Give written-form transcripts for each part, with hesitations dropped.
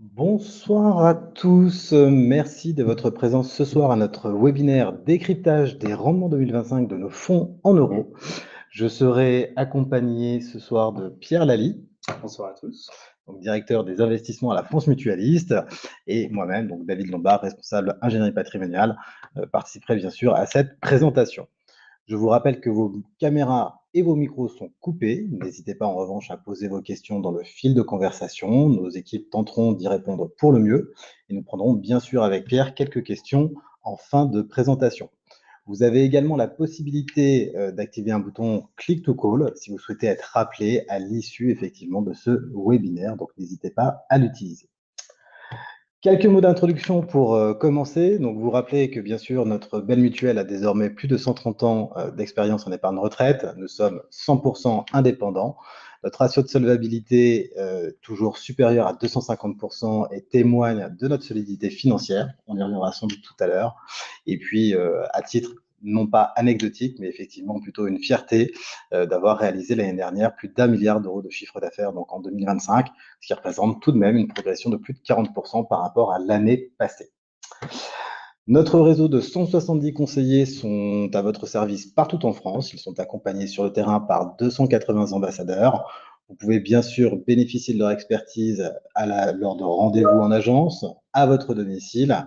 Bonsoir à tous, merci de votre présence ce soir à notre webinaire décryptage des rendements 2025 de nos fonds en euros. Je serai accompagné ce soir de Pierre Lally. Bonsoir à tous. Donc directeur des investissements à la France Mutualiste, et moi-même, donc David Lombard, responsable ingénierie patrimoniale, participerai bien sûr à cette présentation. Je vous rappelle que vos caméras et vos micros sont coupés. N'hésitez pas en revanche à poser vos questions dans le fil de conversation. Nos équipes tenteront d'y répondre pour le mieux et nous prendrons bien sûr avec Pierre quelques questions en fin de présentation. Vous avez également la possibilité d'activer un bouton Click to Call si vous souhaitez être rappelé à l'issue effectivement de ce webinaire. Donc n'hésitez pas à l'utiliser. Quelques mots d'introduction pour commencer. Donc, vous rappelez que bien sûr, notre belle mutuelle a désormais plus de 130 ans d'expérience en épargne retraite. Nous sommes 100% indépendants. Notre ratio de solvabilité toujours supérieur à 250% et témoigne de notre solidité financière. On y reviendra sans doute tout à l'heure. Et puis, à titre non pas anecdotique, mais effectivement plutôt une fierté d'avoir réalisé l'année dernière plus d'1 milliard d'euros de chiffre d'affaires donc en 2025, ce qui représente tout de même une progression de plus de 40% par rapport à l'année passée. Notre réseau de 170 conseillers sont à votre service partout en France. Ils sont accompagnés sur le terrain par 280 ambassadeurs. Vous pouvez bien sûr bénéficier de leur expertise lors de rendez-vous en agence, à votre domicile,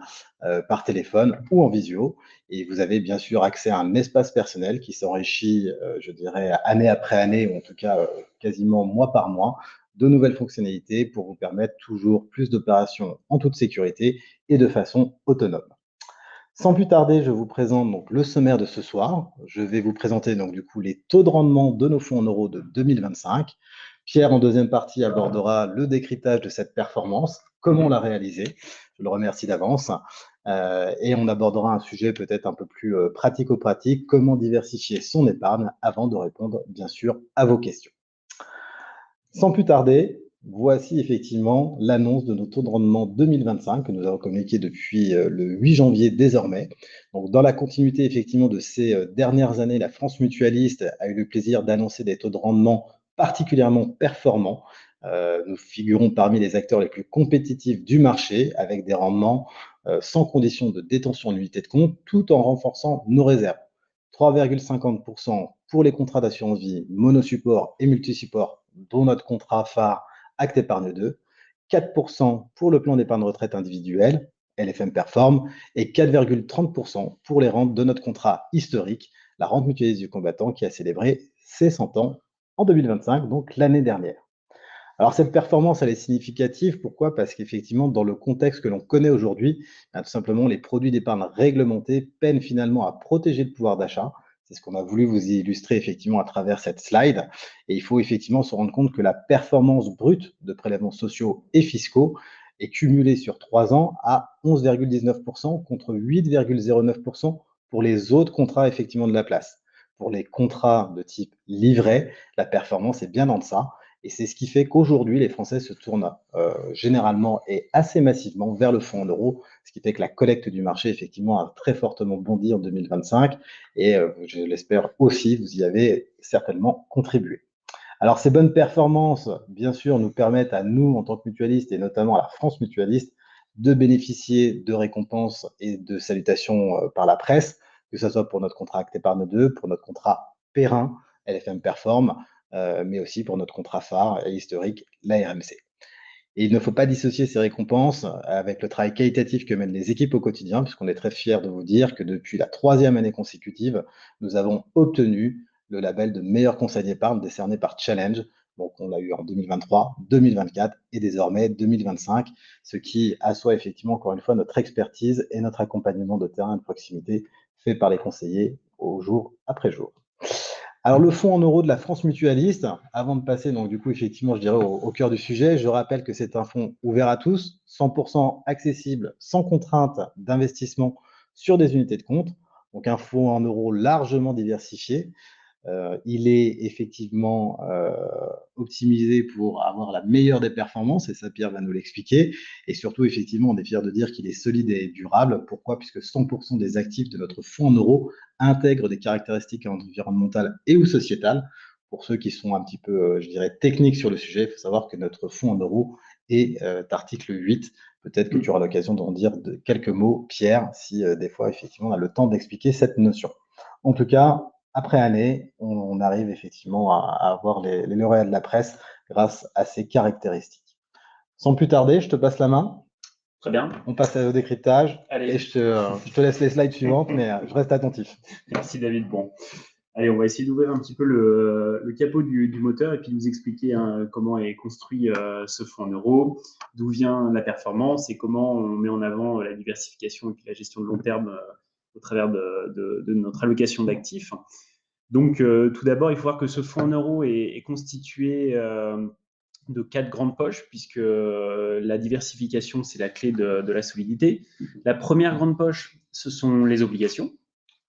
par téléphone ou en visio. Et vous avez bien sûr accès à un espace personnel qui s'enrichit, je dirais, année après année, ou en tout cas quasiment mois par mois, de nouvelles fonctionnalités pour vous permettre toujours plus d'opérations en toute sécurité et de façon autonome. Sans plus tarder, je vous présente donc le sommaire de ce soir. Je vais vous présenter donc du coup les taux de rendement de nos fonds en euros de 2025. Pierre, en deuxième partie, abordera le décryptage de cette performance, comment la réaliser. Je le remercie d'avance. Et on abordera un sujet peut-être un peu plus pratico-pratique, comment diversifier son épargne avant de répondre bien sûr à vos questions. Sans plus tarder, voici effectivement l'annonce de nos taux de rendement 2025 que nous avons communiqué depuis le 8 janvier désormais. Donc, dans la continuité effectivement de ces dernières années, la France Mutualiste a eu le plaisir d'annoncer des taux de rendement particulièrement performants. Nous figurons parmi les acteurs les plus compétitifs du marché avec des rendements sans condition de détention en unité de compte tout en renforçant nos réserves. 3,50% pour les contrats d'assurance vie monosupport et multisupport, dont notre contrat phare Acte Épargne 2, 4% pour le plan d'épargne retraite individuel, LFM Perform, et 4,30% pour les rentes de notre contrat historique, la rente mutualiste du combattant, qui a célébré ses 100 ans en 2025, donc l'année dernière. Alors cette performance, elle est significative. Pourquoi? Parce qu'effectivement, dans le contexte que l'on connaît aujourd'hui, tout simplement, les produits d'épargne réglementés peinent finalement à protéger le pouvoir d'achat. C'est ce qu'on a voulu vous illustrer effectivement à travers cette slide. Et il faut effectivement se rendre compte que la performance brute de prélèvements sociaux et fiscaux est cumulée sur 3 ans à 11,19% contre 8,09% pour les autres contrats effectivement de la place. Pour les contrats de type livret, la performance est bien en deçà. Et c'est ce qui fait qu'aujourd'hui, les Français se tournent généralement et assez massivement vers le fonds en euros, ce qui fait que la collecte du marché, effectivement, a très fortement bondi en 2025. Et je l'espère aussi, vous y avez certainement contribué. Alors, ces bonnes performances, bien sûr, nous permettent à nous, en tant que mutualistes, et notamment à la France mutualiste, de bénéficier de récompenses et de salutations par la presse, que ce soit pour notre contrat Acte Épargne 2, pour notre contrat Perrin, LFM Perform, mais aussi pour notre contrat phare et historique, la RMC. Et il ne faut pas dissocier ces récompenses avec le travail qualitatif que mènent les équipes au quotidien, puisqu'on est très fiers de vous dire que depuis la 3e année consécutive, nous avons obtenu le label de meilleur conseil d'épargne décerné par Challenge. Donc, on l'a eu en 2023, 2024 et désormais 2025, ce qui assoit effectivement, encore une fois, notre expertise et notre accompagnement de terrain de proximité fait par les conseillers au jour après jour. Alors, le fonds en euros de la France Mutualiste, avant de passer, donc, du coup, effectivement, je dirais au cœur du sujet, je rappelle que c'est un fonds ouvert à tous, 100% accessible, sans contrainte d'investissement sur des unités de compte. Donc, un fonds en euros largement diversifié. Il est effectivement optimisé pour avoir la meilleure des performances, et ça, Pierre va nous l'expliquer. Et surtout, effectivement, on est fiers de dire qu'il est solide et durable. Pourquoi? Puisque 100% des actifs de notre fonds en euros intègrent des caractéristiques environnementales et ou sociétales. Pour ceux qui sont un petit peu, je dirais, techniques sur le sujet, il faut savoir que notre fonds en euros et d'article 8. Peut-être que tu auras l'occasion d'en dire quelques mots, Pierre, si des fois, effectivement, on a le temps d'expliquer cette notion. En tout cas, après année, on arrive effectivement à avoir les lauréats de la presse grâce à ces caractéristiques. Sans plus tarder, je te passe la main. Très bien. On passe au décryptage. Allez. Et je te laisse les slides suivantes, mais je reste attentif. Merci David. Bon, allez, on va essayer d'ouvrir un petit peu le capot du moteur et puis vous expliquer comment est construit ce fonds en euros, d'où vient la performance et comment on met en avant la diversification et puis la gestion de long terme au travers de notre allocation d'actifs. Donc, tout d'abord, il faut voir que ce fonds en euros est constitué de 4 grandes poches, puisque la diversification, c'est la clé de la solidité. La première grande poche, ce sont les obligations,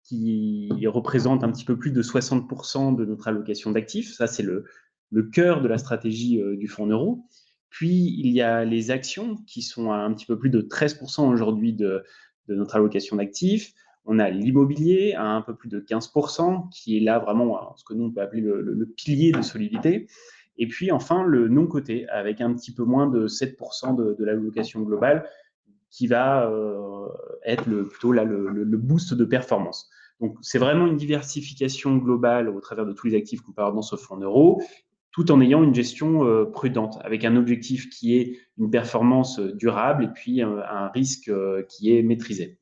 qui représentent un petit peu plus de 60% de notre allocation d'actifs. Ça, c'est le cœur de la stratégie du fonds en euros. Puis, il y a les actions, qui sont à un petit peu plus de 13% aujourd'hui de notre allocation d'actifs. On a l'immobilier à un peu plus de 15%, qui est là vraiment ce que nous, on peut appeler le pilier de solidité. Et puis enfin, le non coté, avec un petit peu moins de 7% de l'allocation globale, qui va être plutôt là, le boost de performance. Donc, c'est vraiment une diversification globale au travers de tous les actifs qu'on peut avoir dans ce fonds en euros, tout en ayant une gestion prudente, avec un objectif qui est une performance durable et puis un risque qui est maîtrisé.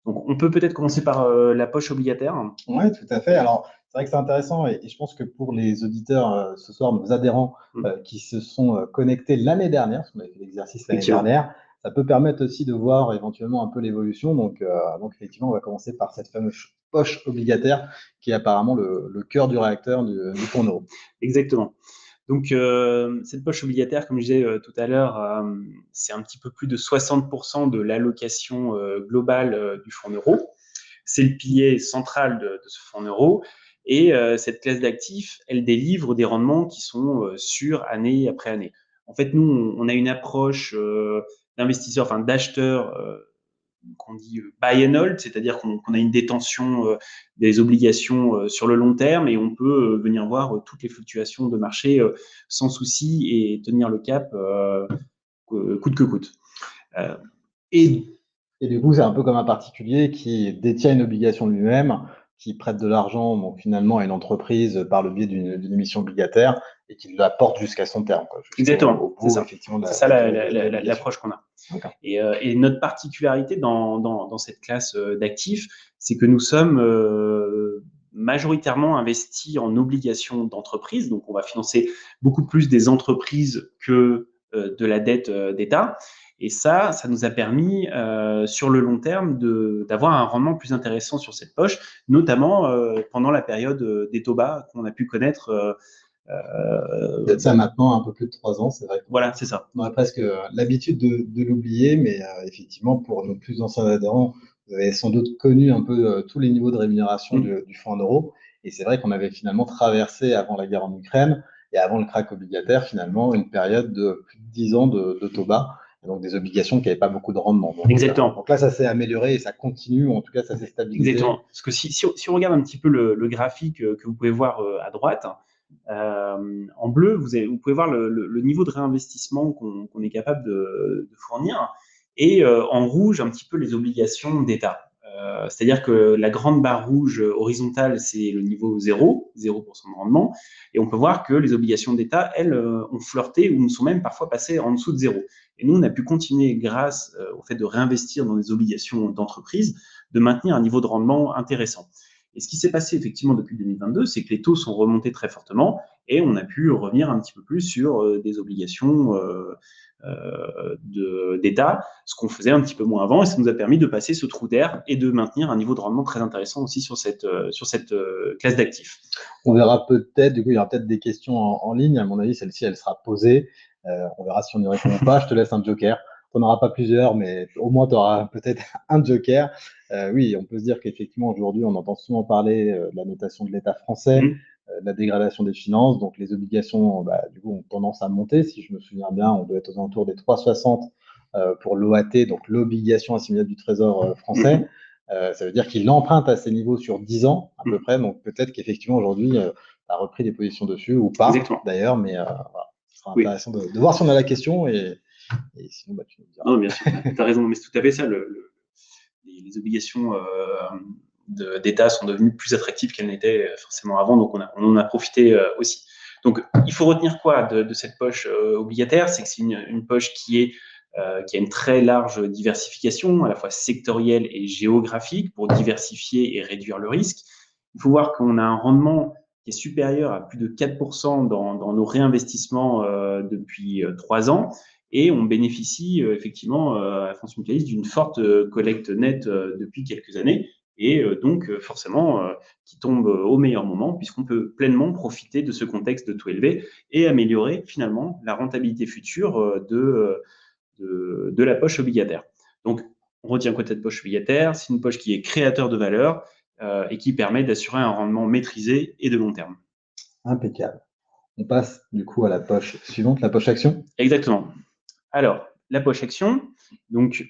Donc, on peut peut-être commencer par la poche obligataire. Oui, tout à fait. Alors, c'est vrai que c'est intéressant et je pense que pour les auditeurs ce soir, nos adhérents qui se sont connectés l'année dernière, parce qu'on a fait l'exercice l'année dernière, ça peut permettre aussi de voir éventuellement un peu l'évolution. Donc, effectivement, on va commencer par cette fameuse poche obligataire qui est apparemment le cœur du réacteur du fonds euro. Exactement. Donc, cette poche obligataire, comme je disais tout à l'heure, c'est un petit peu plus de 60% de l'allocation globale du fonds euro. C'est le pilier central de ce fonds euro. Et cette classe d'actifs, elle délivre des rendements qui sont sûrs année après année. En fait, nous, on a une approche d'investisseur, enfin d'acheteur qu'on dit buy and hold, c'est-à-dire qu'on a une détention des obligations sur le long terme et on peut venir voir toutes les fluctuations de marché sans souci et tenir le cap coûte que coûte. Et du coup, c'est un peu comme un particulier qui détient une obligation lui-même, qui prête de l'argent donc finalement à une entreprise par le biais d'une émission obligataire et qui la porte jusqu'à son terme. Exactement, c'est ça. C'est ça l'approche qu'on a. Et notre particularité dans cette classe d'actifs, c'est que nous sommes majoritairement investis en obligations d'entreprise. Donc, on va financer beaucoup plus des entreprises que de la dette d'État. Et ça nous a permis, sur le long terme, d'avoir un rendement plus intéressant sur cette poche, notamment pendant la période des taux bas qu'on a pu connaître. Peut-être ça maintenant un peu plus de 3 ans, c'est vrai. Voilà, c'est ça. On a presque l'habitude de l'oublier, mais effectivement, pour nos plus anciens adhérents, vous avez sans doute connu un peu tous les niveaux de rémunération du fonds en euros. Et c'est vrai qu'on avait finalement traversé, avant la guerre en Ukraine et avant le krach obligataire, finalement, une période de plus de 10 ans de taux bas. Donc des obligations qui n'avaient pas beaucoup de rendement. Donc, exactement. Donc là, ça s'est amélioré et ça continue, ou en tout cas, ça s'est stabilisé. Exactement. Parce que si on regarde un petit peu le graphique que vous pouvez voir à droite, en bleu, vous pouvez voir le niveau de réinvestissement qu'on est capable de fournir. Et en rouge, un petit peu les obligations d'État. C'est-à-dire que la grande barre rouge horizontale, c'est le niveau 0% de rendement. Et on peut voir que les obligations d'État, elles, ont flirté ou sont même parfois passées en dessous de 0. Et nous, on a pu continuer, grâce au fait de réinvestir dans des obligations d'entreprise, de maintenir un niveau de rendement intéressant. Et ce qui s'est passé effectivement depuis 2022, c'est que les taux sont remontés très fortement et on a pu revenir un petit peu plus sur des obligations d'État, ce qu'on faisait un petit peu moins avant, et ça nous a permis de passer ce trou d'air et de maintenir un niveau de rendement très intéressant aussi sur cette classe d'actifs. On verra peut-être, du coup, il y aura peut-être des questions en ligne. À mon avis, celle-ci, elle sera posée. On verra si on n'y répond pas. Je te laisse un joker. Tu n'en auras pas plusieurs, mais au moins, tu auras peut-être un joker. Oui, on peut se dire qu'effectivement, aujourd'hui, on entend souvent parler de la notation de l'État français, de la dégradation des finances. Donc, les obligations, du coup, ont tendance à monter. Si je me souviens bien, on doit être aux alentours des 3,60 pour l'OAT, donc l'obligation assimilable du Trésor français. Ça veut dire qu'il emprunte à ces niveaux sur 10 ans, à peu près. Donc, peut-être qu'effectivement, aujourd'hui, a repris des positions dessus, ou pas, d'ailleurs. Mais voilà, ce sera intéressant de voir si on a la question et Et sinon, tu nous diras. Non, bien sûr, tu as raison, mais c'est tout à fait ça. Les obligations d'État sont devenues plus attractives qu'elles n'étaient forcément avant, donc on en a profité aussi. Donc, il faut retenir quoi de cette poche obligataire? C'est que c'est une poche qui a une très large diversification, à la fois sectorielle et géographique, pour diversifier et réduire le risque. Il faut voir qu'on a un rendement qui est supérieur à plus de 4% dans nos réinvestissements depuis 3 ans. Et on bénéficie effectivement à France Mutualiste d'une forte collecte nette depuis quelques années et donc forcément qui tombe au meilleur moment puisqu'on peut pleinement profiter de ce contexte de taux élevé et améliorer finalement la rentabilité future de la poche obligataire. Donc, on retient quoi de cette poche obligataire? C'est une poche qui est créateur de valeur et qui permet d'assurer un rendement maîtrisé et de long terme. Impeccable. On passe du coup à la poche suivante, la poche action. Exactement. Alors, la poche action, donc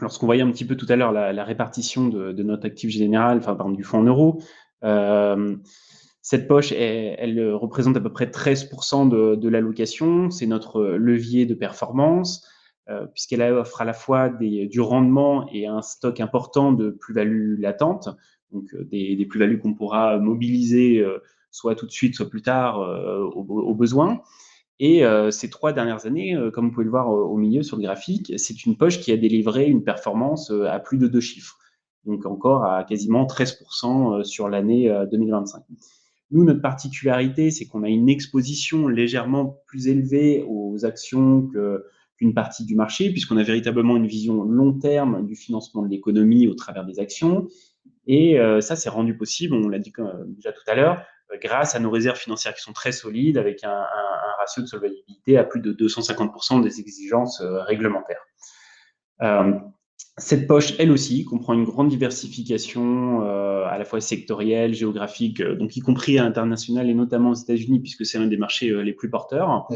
lorsqu'on voyait un petit peu tout à l'heure la répartition de notre actif général, enfin par exemple du fonds en euros, cette poche, elle représente à peu près 13% de l'allocation. C'est notre levier de performance, puisqu'elle offre à la fois du rendement et un stock important de plus-values latentes, donc des plus-values qu'on pourra mobiliser soit tout de suite, soit plus tard au besoin. Et ces 3 dernières années, comme vous pouvez le voir au milieu sur le graphique, c'est une poche qui a délivré une performance à plus de 2 chiffres, donc encore à quasiment 13% sur l'année 2025. Nous, notre particularité, c'est qu'on a une exposition légèrement plus élevée aux actions qu'une partie du marché, puisqu'on a véritablement une vision long terme du financement de l'économie au travers des actions. Et ça, c'est rendu possible, on l'a dit déjà tout à l'heure, grâce à nos réserves financières qui sont très solides, avec un ratio de solvabilité à plus de 250% des exigences réglementaires. Cette poche, elle aussi, comprend une grande diversification à la fois sectorielle, géographique, donc y compris à l'international et notamment aux États-Unis, puisque c'est l'un des marchés les plus porteurs.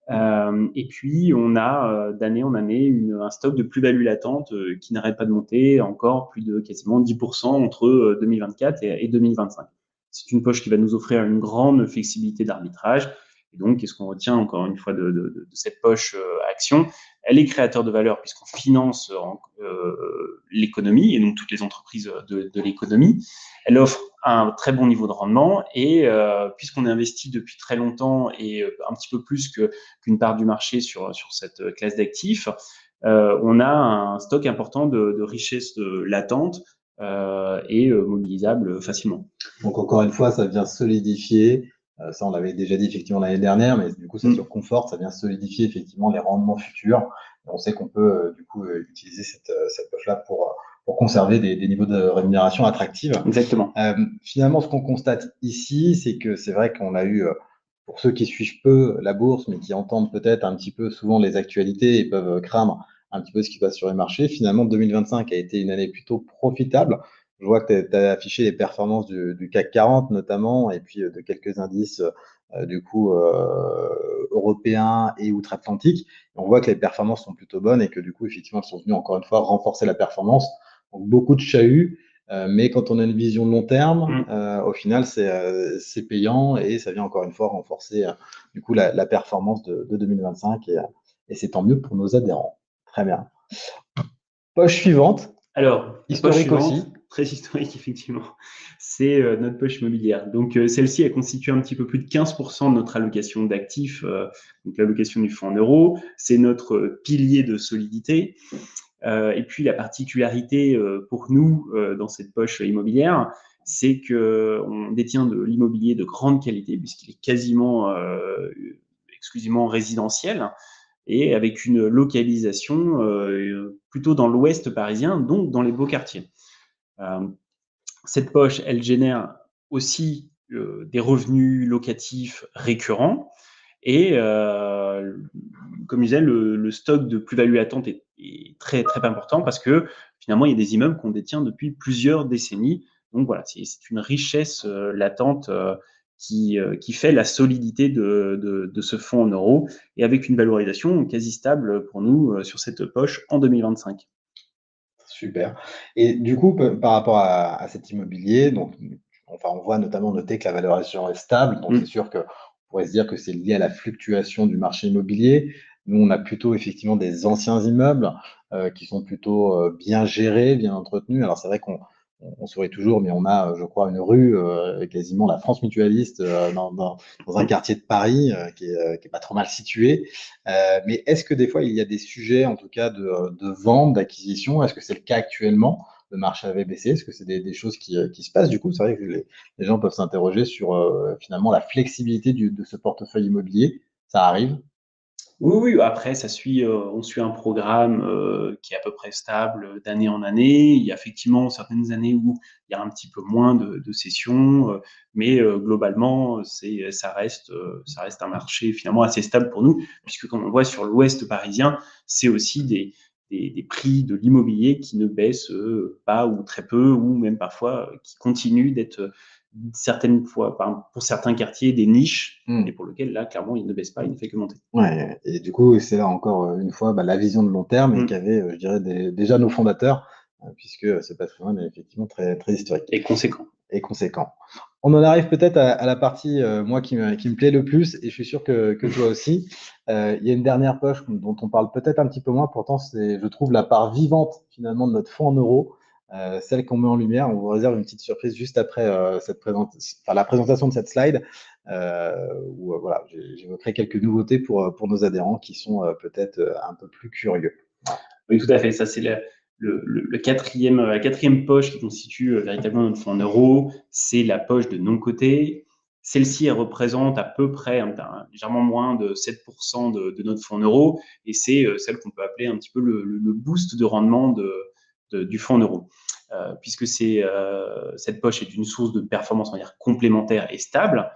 Et puis, on a d'année en année un stock de plus-value latente qui n'arrête pas de monter, encore plus de quasiment 10% entre 2024 et 2025. C'est une poche qui va nous offrir une grande flexibilité d'arbitrage. Et donc, qu'est-ce qu'on retient encore une fois de cette poche action? Elle est créateur de valeur puisqu'on finance l'économie et donc toutes les entreprises de l'économie. Elle offre un très bon niveau de rendement et puisqu'on est investi depuis très longtemps et un petit peu plus qu'une part du marché sur cette classe d'actifs, on a un stock important de richesses latentes et mobilisables facilement. Donc encore une fois, ça vient solidifier, ça on l'avait déjà dit effectivement l'année dernière, mais du coup ça se conforte, ça vient solidifier effectivement les rendements futurs. Et on sait qu'on peut du coup utiliser cette poche-là pour conserver des niveaux de rémunération attractifs. Exactement. Finalement, ce qu'on constate ici, c'est que c'est vrai qu'on a eu, pour ceux qui suivent peu la bourse, mais qui entendent peut-être un petit peu souvent les actualités et peuvent craindre un petit peu ce qui se passe sur les marchés, finalement 2025 a été une année plutôt profitable. Je vois que tu as affiché les performances du CAC 40 notamment, et puis de quelques indices du coup européens et outre-Atlantique. On voit que les performances sont plutôt bonnes et que du coup, effectivement, elles sont venues encore une fois renforcer la performance. Donc beaucoup de chahuts, mais quand on a une vision de long terme, au final, c'est payant et ça vient encore une fois renforcer du coup la performance de 2025 et c'est tant mieux pour nos adhérents. Très bien. Poche suivante. Alors, historique poche suivante, aussi. très historique effectivement, c'est notre poche immobilière. Donc celle-ci a constitué un petit peu plus de 15% de notre allocation d'actifs, donc l'allocation du fonds en euros. C'est notre pilier de solidité. Et puis la particularité pour nous dans cette poche immobilière, c'est qu'on détient de l'immobilier de grande qualité puisqu'il est quasiment exclusivement résidentiel et avec une localisation plutôt dans l'ouest parisien, donc dans les beaux quartiers. Cette poche, elle génère aussi des revenus locatifs récurrents et comme je disais, le stock de plus-value latente est très, très important parce que finalement, il y a des immeubles qu'on détient depuis plusieurs décennies. Donc voilà, c'est une richesse latente qui fait la solidité de ce fonds en euros et avec une valorisation quasi stable pour nous sur cette poche en 2025. Super. Et du coup, par rapport à cet immobilier, donc, enfin, on voit notamment noter que la valorisation est stable, donc c'est sûr qu'on pourrait se dire que c'est lié à la fluctuation du marché immobilier, Nous, on a plutôt effectivement des anciens immeubles qui sont plutôt bien gérés, bien entretenus. Alors, c'est vrai qu'on sourit toujours, mais on a, je crois, une rue, quasiment la France Mutualiste, dans un quartier de Paris qui est pas trop mal situé. Mais est-ce que des fois, il y a des sujets, en tout cas, de vente, d'acquisition? Est-ce que c'est le cas actuellement? Le marché avait baissé? Est-ce que c'est des choses qui se passent? Du coup, c'est vrai que les gens peuvent s'interroger sur finalement la flexibilité de ce portefeuille immobilier. Ça arrive? Oui, oui, après, on suit un programme qui est à peu près stable d'année en année. Il y a effectivement certaines années où il y a un petit peu moins de cessions, mais globalement, ça reste un marché finalement assez stable pour nous, puisque comme on voit sur l'ouest parisien, c'est aussi des prix de l'immobilier qui ne baissent pas ou très peu, ou même parfois qui continuent d'être certaines fois, pour certains quartiers, des niches, et pour lesquels là, clairement, il ne baisse pas, il ne fait que monter. Ouais, et du coup, c'est là encore une fois la vision de long terme et qu'avaient, je dirais, déjà nos fondateurs, puisque ce patrimoine est effectivement très, très historique. Et conséquent. Et conséquent. On en arrive peut-être à la partie, moi, qui me plaît le plus, et je suis sûr que toi aussi. Il y a une dernière poche dont on parle peut-être un petit peu moins, pourtant c'est, je trouve, la part vivante finalement de notre fonds en euros, celle qu'on met en lumière. On vous réserve une petite surprise juste après la présentation de cette slide, où voilà, j'évoquerai quelques nouveautés pour nos adhérents qui sont peut-être un peu plus curieux. Oui, tout à fait. Ça, c'est la quatrième poche qui constitue véritablement notre fonds en euros. C'est la poche de non-coté. Celle-ci, elle représente à peu près légèrement moins de 7% de notre fonds en euros. Et c'est celle qu'on peut appeler un petit peu le boost de rendement du fonds en euros. Puisque cette poche est une source de performance, on va dire, complémentaire et stable,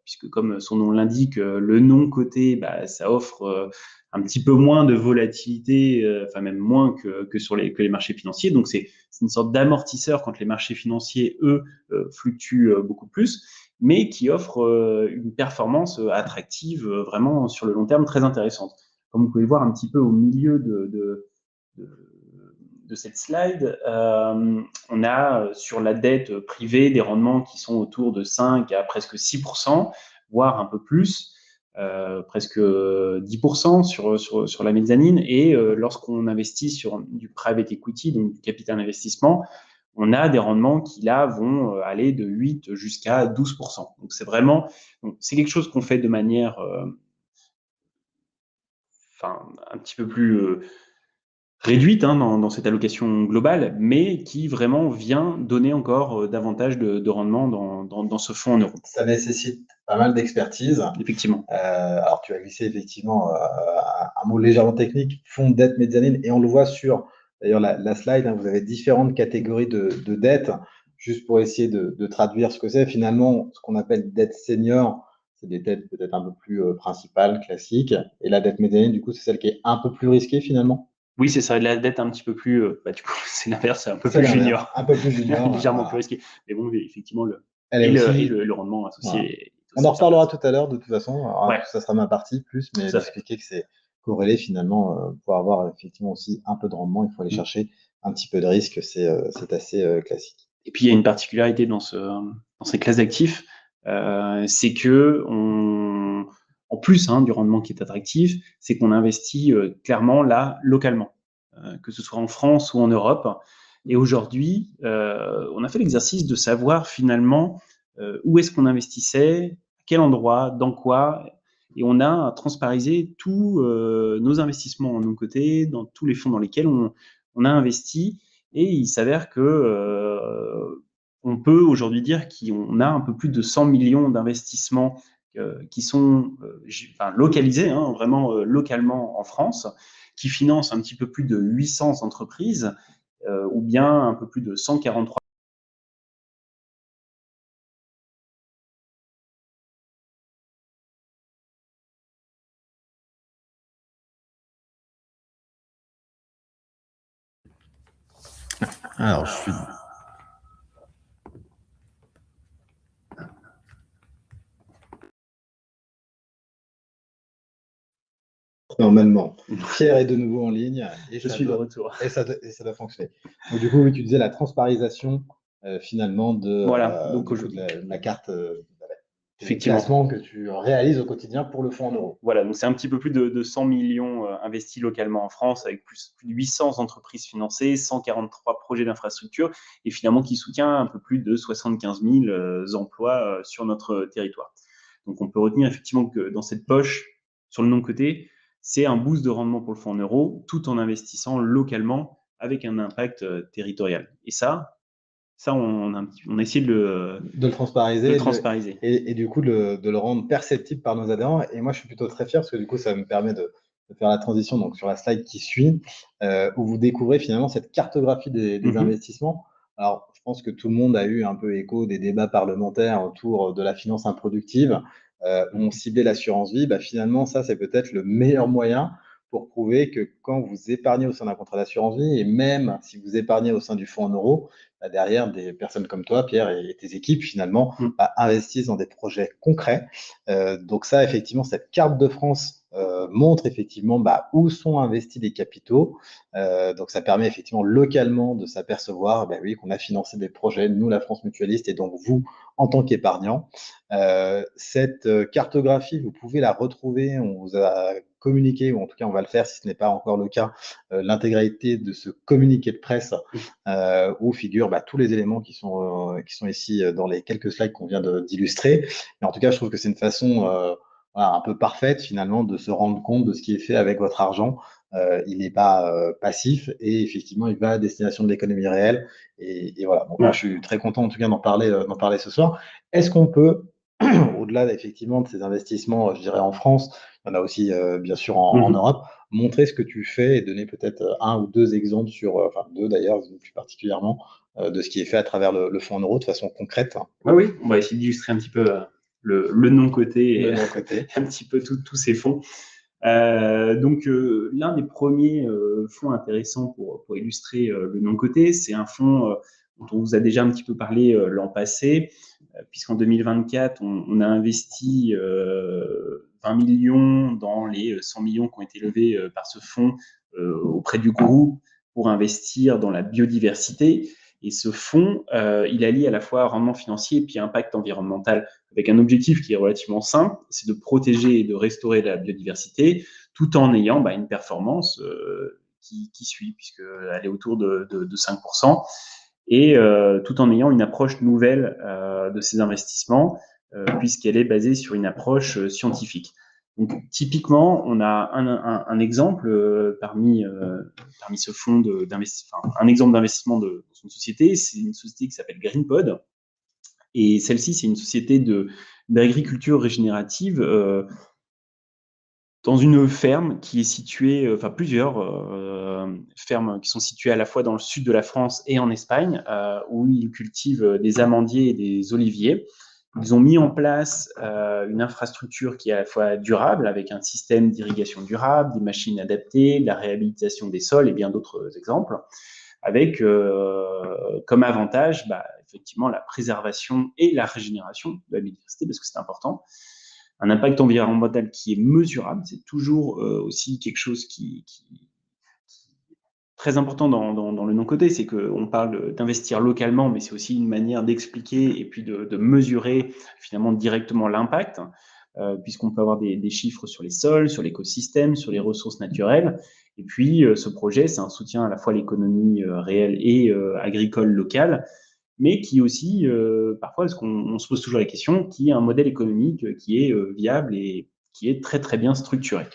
puisque comme son nom l'indique, le non-coté, bah, ça offre un petit peu moins de volatilité, enfin même moins que les marchés financiers. Donc c'est une sorte d'amortisseur quand les marchés financiers, eux, fluctuent beaucoup plus, mais qui offre une performance attractive vraiment sur le long terme très intéressante. Comme vous pouvez le voir un petit peu au milieu de cette slide, on a sur la dette privée des rendements qui sont autour de 5 à presque 6%, voire un peu plus, presque 10% sur la mezzanine. Et lorsqu'on investit sur du private equity, donc du capital investissement, on a des rendements qui là vont aller de 8 jusqu'à 12%. Donc c'est quelque chose qu'on fait de manière un petit peu plus réduite dans cette allocation globale, mais qui vraiment vient donner encore davantage de rendement dans ce fonds en euros. Ça nécessite pas mal d'expertise. Effectivement. Alors, tu as glissé effectivement un mot légèrement technique, fonds de dette mezzanine, et on le voit sur d'ailleurs la slide, hein, vous avez différentes catégories de dettes, juste pour essayer de traduire ce que c'est. Finalement, ce qu'on appelle dette senior, c'est des dettes peut-être un peu plus principales, classiques, et la dette mezzanine, du coup, c'est celle qui est un peu plus risquée finalement. Oui, c'est ça, la dette un petit peu plus, du coup, c'est l'inverse, c'est un peu plus junior. Un peu plus junior. Légèrement plus risqué. Mais bon, effectivement, Elle est aussi, le rendement associé voilà. est On aussi en reparlera intéressant. tout à l'heure, de toute façon. Alors, Ouais. ça sera ma partie plus, mais Tout à fait. d'expliquer que c'est corrélé finalement pour avoir effectivement aussi un peu de rendement. Il faut aller chercher un petit peu de risque. C'est assez classique. Et puis, il y a une particularité dans ces classes d'actifs, c'est que en plus du rendement qui est attractif, c'est qu'on investit clairement là, localement, que ce soit en France ou en Europe. Et aujourd'hui, on a fait l'exercice de savoir finalement où est-ce qu'on investissait, à quel endroit, dans quoi. Et on a transparisé tous nos investissements en nos côtés, dans tous les fonds dans lesquels on a investi. Et il s'avère que on peut aujourd'hui dire qu'on a un peu plus de 100 millions d'investissements qui sont localisés, vraiment localement en France, qui financent un petit peu plus de 800 entreprises, ou bien un peu plus de 143. Alors, je suis. Normalement, Pierre est de nouveau en ligne et Je suis de retour. Et ça doit fonctionner. Donc, du coup, oui, tu disais la transparisation finalement Voilà, donc de la carte. les Effectivement. placements que tu réalises au quotidien pour le fonds en euros. Voilà, donc c'est un petit peu plus de 100 millions investis localement en France, avec plus de 800 entreprises financées, 143 projets d'infrastructure, et finalement qui soutient un peu plus de 75 000 emplois sur notre territoire. Donc on peut retenir effectivement que dans cette poche, sur le non-coté, c'est un boost de rendement pour le fonds en euros, tout en investissant localement avec un impact territorial. Et ça on a essayé De le transpariser le transpariser. et du coup de le rendre perceptible par nos adhérents. Et moi, je suis plutôt très fier parce que du coup, ça me permet de faire la transition donc, sur la slide qui suit, où vous découvrez finalement cette cartographie des investissements. Alors, je pense que tout le monde a eu un peu écho des débats parlementaires autour de la finance improductive, où on ciblait l'assurance vie. Bah, finalement, ça, c'est peut-être le meilleur moyen pour prouver que quand vous épargnez au sein d'un contrat d'assurance vie, et même si vous épargnez au sein du fonds en euros, bah, derrière, des personnes comme toi, Pierre, et tes équipes, finalement, bah, investissent dans des projets concrets. Donc ça, effectivement, cette carte de France montre effectivement bah, où sont investis les capitaux. Donc ça permet effectivement localement de s'apercevoir bah, oui, qu'on a financé des projets, nous, la France Mutualiste, et donc vous, en tant qu'épargnant. Cette cartographie, vous pouvez la retrouver. On vous a communiqué, ou en tout cas on va le faire si ce n'est pas encore le cas, l'intégralité de ce communiqué de presse où figurent bah, tous les éléments qui sont ici dans les quelques slides qu'on vient d'illustrer. Et en tout cas, je trouve que c'est une façon voilà, un peu parfaite finalement de se rendre compte de ce qui est fait avec votre argent. Il n'est pas passif et effectivement, il va à destination de l'économie réelle. Et voilà, bon, moi, je suis très content en tout cas d'en parler ce soir. Est-ce qu'on peut, au-delà effectivement de ces investissements, je dirais en France, il y en a aussi bien sûr en Europe, montrer ce que tu fais et donner peut-être un ou deux exemples sur, enfin deux d'ailleurs, plus particulièrement, de ce qui est fait à travers le fonds en euros de façon concrète. Oui, on va essayer d'illustrer un petit peu le non-coté et non-coté. un petit peu tous ces fonds. Donc, l'un des premiers fonds intéressants pour illustrer le non-coté, c'est un fonds dont on vous a déjà un petit peu parlé l'an passé, puisqu'en 2024, on a investi 20 millions dans les 100 millions qui ont été levés par ce fonds auprès du groupe pour investir dans la biodiversité. Et ce fonds, il allie à la fois rendement financier et puis impact environnemental avec un objectif qui est relativement simple, c'est de protéger et de restaurer la biodiversité tout en ayant une performance qui suit, puisqu'elle est autour de 5%, et tout en ayant une approche nouvelle de ces investissements, puisqu'elle est basée sur une approche scientifique. Donc, typiquement, on a un exemple parmi ce fonds d'investissement, un exemple d'investissement dans une société, c'est une société qui s'appelle GreenPod. Et celle-ci, c'est une société d'agriculture régénérative dans une ferme qui est située, enfin plusieurs fermes qui sont situées à la fois dans le sud de la France et en Espagne, où ils cultivent des amandiers et des oliviers. Ils ont mis en place une infrastructure qui est à la fois durable, avec un système d'irrigation durable, des machines adaptées, de la réhabilitation des sols et bien d'autres exemples, avec comme avantage effectivement la préservation et la régénération de la biodiversité, parce que c'est important. Un impact environnemental qui est mesurable, c'est toujours aussi quelque chose qui très important dans le non-coté, c'est qu'on parle d'investir localement, mais c'est aussi une manière d'expliquer et puis de mesurer finalement directement l'impact, puisqu'on peut avoir des chiffres sur les sols, sur l'écosystème, sur les ressources naturelles. Et puis, ce projet, c'est un soutien à la fois à l'économie réelle et agricole locale, mais qui aussi, parfois, parce qu'on se pose toujours la question, qui est un modèle économique qui est viable et qui est très, très bien structuré.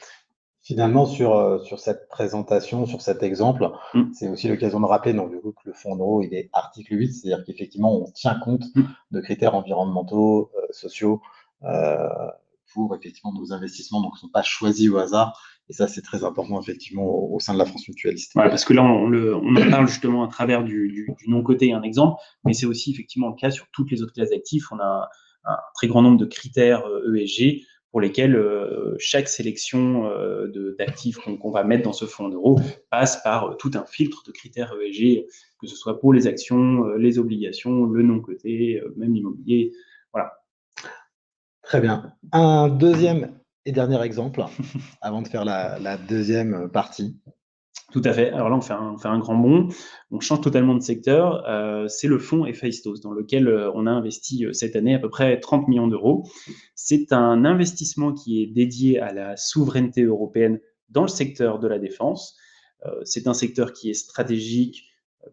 Finalement, sur cette présentation, sur cet exemple, c'est aussi l'occasion de rappeler donc, du coup, que le fonds en euros, il est article 8, c'est-à-dire qu'effectivement, on tient compte de critères environnementaux, sociaux, pour effectivement nos investissements, donc ils ne sont pas choisis au hasard. Et ça, c'est très important, effectivement, au sein de la France Mutualiste. Voilà, parce que là, on en parle justement à travers du non-coté, un exemple, mais c'est aussi effectivement le cas sur toutes les autres classes d'actifs. On a un très grand nombre de critères ESG pour lesquels chaque sélection d'actifs qu'on va mettre dans ce fonds en euros passe par tout un filtre de critères ESG, que ce soit pour les actions, les obligations, le non-coté, même l'immobilier. Voilà. Très bien. Un deuxième et dernier exemple, avant de faire la deuxième partie. Tout à fait. Alors là, on fait un grand bond. On change totalement de secteur. C'est le fonds Héphaïstos, dans lequel on a investi cette année à peu près 30 millions d'euros. C'est un investissement qui est dédié à la souveraineté européenne dans le secteur de la défense. C'est un secteur qui est stratégique